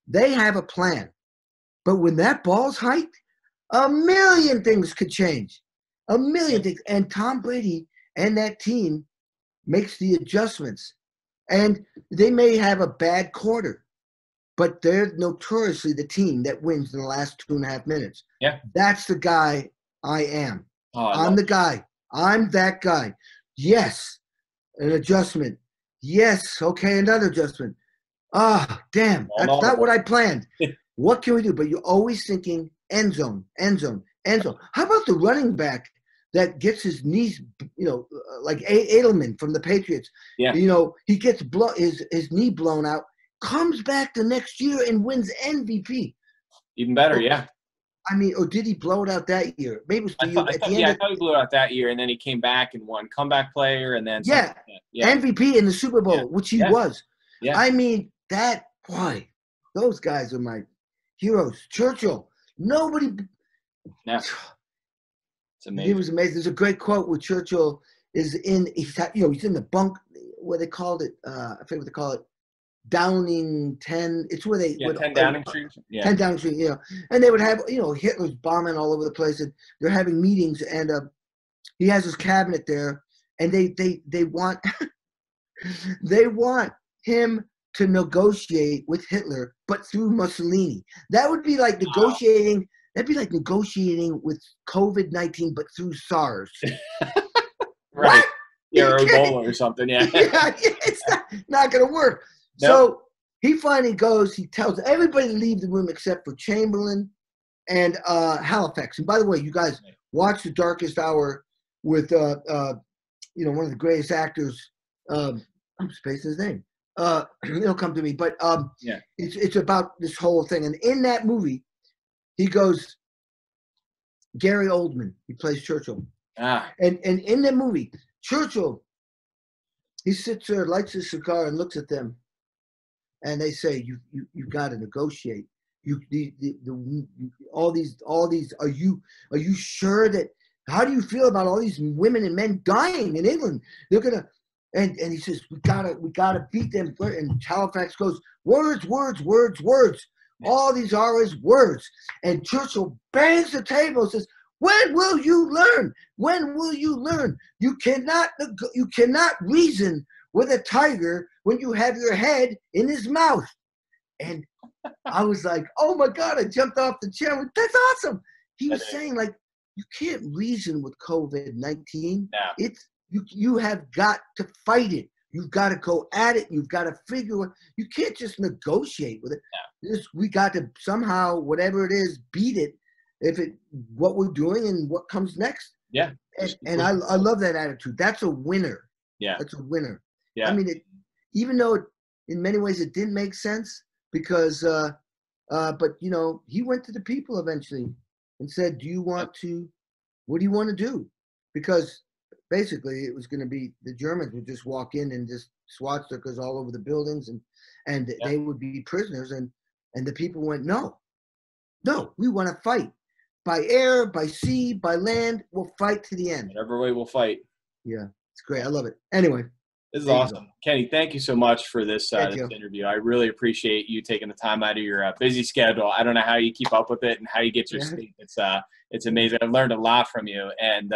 They have a plan. But when that ball's hiked, a million things could change. A million things. And Tom Brady and that team makes the adjustments. And they may have a bad quarter, but they're notoriously the team that wins in the last 2.5 minutes. Yeah. That's the guy I am. Oh, I'm the guy. I'm that guy. Yes, an adjustment. Yes, okay, another adjustment. Ah, damn, that's not what I planned. What can we do? But you're always thinking end zone, end zone, end zone. How about the running back that gets his knees, like Edelman from the Patriots? Yeah. He gets his knee blown out, comes back the next year and wins MVP. Even better, yeah. I mean, or did he blow it out that year? Maybe it was the year at the end. I thought he blew it out that year, and then he came back and won comeback player, and then MVP in the Super Bowl, which he was. Yeah. I mean, those guys are my heroes. Churchill, nobody. Yeah. It's amazing. It was amazing. There's a great quote where Churchill is he's in the bunk where they called it. I forget what they call it. Downing 10. It's where they 10 Downing Street. Yeah. 10 Downing Street. And they would have Hitler's bombing all over the place, and they're having meetings, and he has his cabinet there, and they want they want him to negotiate with Hitler, but through Mussolini. That would be like negotiating. That'd be like negotiating with COVID-19, but through SARS. Right. What? Yeah, or Ebola or something. Yeah. It's not going to work. Nope. So he finally goes. He tells everybody to leave the room except for Chamberlain and Halifax. And by the way, you guys watch The Darkest Hour with one of the greatest actors. I'm spacing his name. It'll come to me. But it's about this whole thing. And in that movie, he goes, Gary Oldman. He plays Churchill. And in that movie, Churchill, he sits there, lights his cigar, and looks at them. And they say, you've got to negotiate. All these. Are you sure that? How do you feel about all these women and men dying in England? They're gonna. And he says, we gotta beat them. And Halifax goes, words. All these are his words. And Churchill bangs the table and says, when will you learn? When will you learn? You cannot reason with a tiger when you have your head in his mouth. And I was like, oh my God, I jumped off the chair. Went, that's awesome. He was saying, like, you can't reason with COVID-19. No. You have got to fight it. You've got to go at it. You've got to figure it. You can't just negotiate with it. No. We got to somehow, whatever it is, beat it. What we're doing and what comes next. Yeah. And I love that attitude. That's a winner. Yeah. That's a winner. Yeah. I mean, even though in many ways it didn't make sense because, but he went to the people eventually and said, what do you want to do? Because basically it was going to be the Germans would just walk in and just swastikas all over the buildings and they would be prisoners. And the people went, no, we want to fight. By air, by sea, by land, we'll fight to the end. Whatever way we'll fight. Yeah, it's great. I love it. Anyway. This is awesome. Kenny, thank you so much for this interview. I really appreciate you taking the time out of your busy schedule. I don't know how you keep up with it and how you get your sleep. It's amazing. I've learned a lot from you. And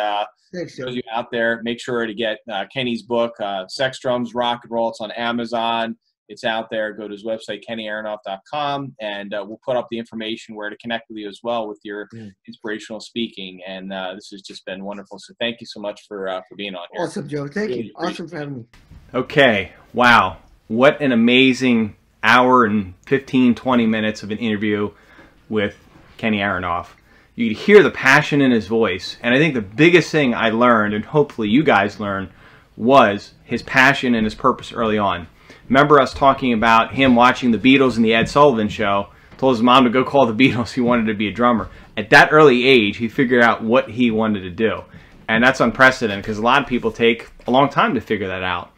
thanks, those of you out there, make sure to get Kenny's book, Sex, Drums, Rock and Roll. It's on Amazon. It's out there. Go to his website, KennyAronoff.com, and we'll put up the information where to connect with you as well with your inspirational speaking. And this has just been wonderful. So thank you so much for being on here. Awesome, Joe. Thank you. Awesome for having me. Okay. Wow. What an amazing hour and 15, 20 minutes of an interview with Kenny Aronoff. You could hear the passion in his voice. And I think the biggest thing I learned, and hopefully you guys learned, was his passion and his purpose early on. Remember us talking about him watching the Beatles and the Ed Sullivan Show, told his mom to go call the Beatles, he wanted to be a drummer. at that early age, he figured out what he wanted to do. And that's unprecedented because a lot of people take a long time to figure that out.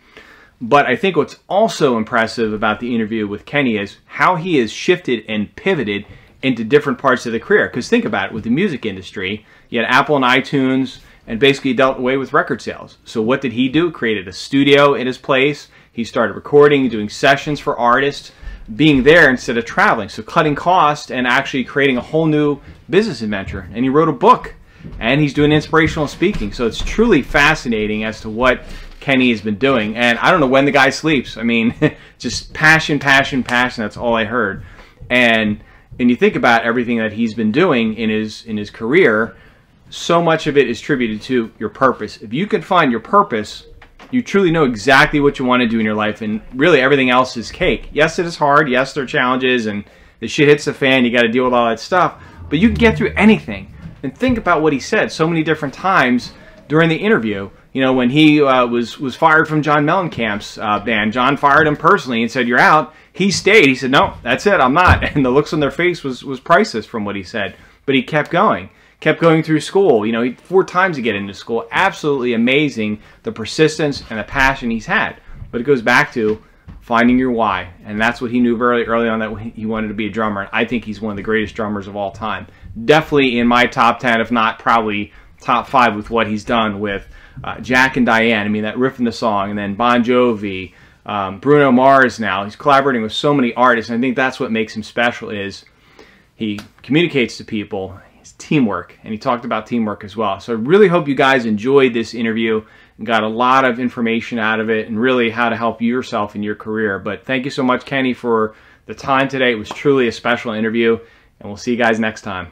But I think what's also impressive about the interview with Kenny is how he has shifted and pivoted into different parts of the career. Because think about it, with the music industry, you had Apple and iTunes, and basically dealt away with record sales. So what did he do? Created a studio in his place. He started recording, doing sessions for artists, being there instead of traveling. So cutting costs and actually creating a whole new business adventure. And he wrote a book, and he's doing inspirational speaking. So it's truly fascinating as to what Kenny has been doing. And I don't know when the guy sleeps. I mean, just passion, passion, passion. That's all I heard. And you think about everything that he's been doing in his career, so much of it is attributed to your purpose. If you can find your purpose, you truly know exactly what you want to do in your life, and really everything else is cake. Yes, it is hard. Yes, there are challenges, and the shit hits the fan. You got to deal with all that stuff, but you can get through anything. And think about what he said so many different times during the interview. You know, when he was fired from John Mellencamp's band, John fired him personally and said, "You're out." He stayed. He said, "No, that's it. I'm not." And the looks on their face was priceless from what he said. But he kept going. Kept going through school. You know, 4 times to get into school. Absolutely amazing, the persistence and the passion he's had. But it goes back to finding your why. And that's what he knew very early on, that he wanted to be a drummer. And I think he's one of the greatest drummers of all time. Definitely in my top 10, if not probably top 5 with what he's done with Jack and Diane. I mean, that riff in the song. And then Bon Jovi, Bruno Mars now. He's collaborating with so many artists. And I think that's what makes him special, is he communicates to people. Teamwork, and he talked about teamwork as well. So I really hope you guys enjoyed this interview and got a lot of information out of it, and really how to help yourself in your career. But thank you so much, Kenny, for the time today. It was truly a special interview, and we'll see you guys next time.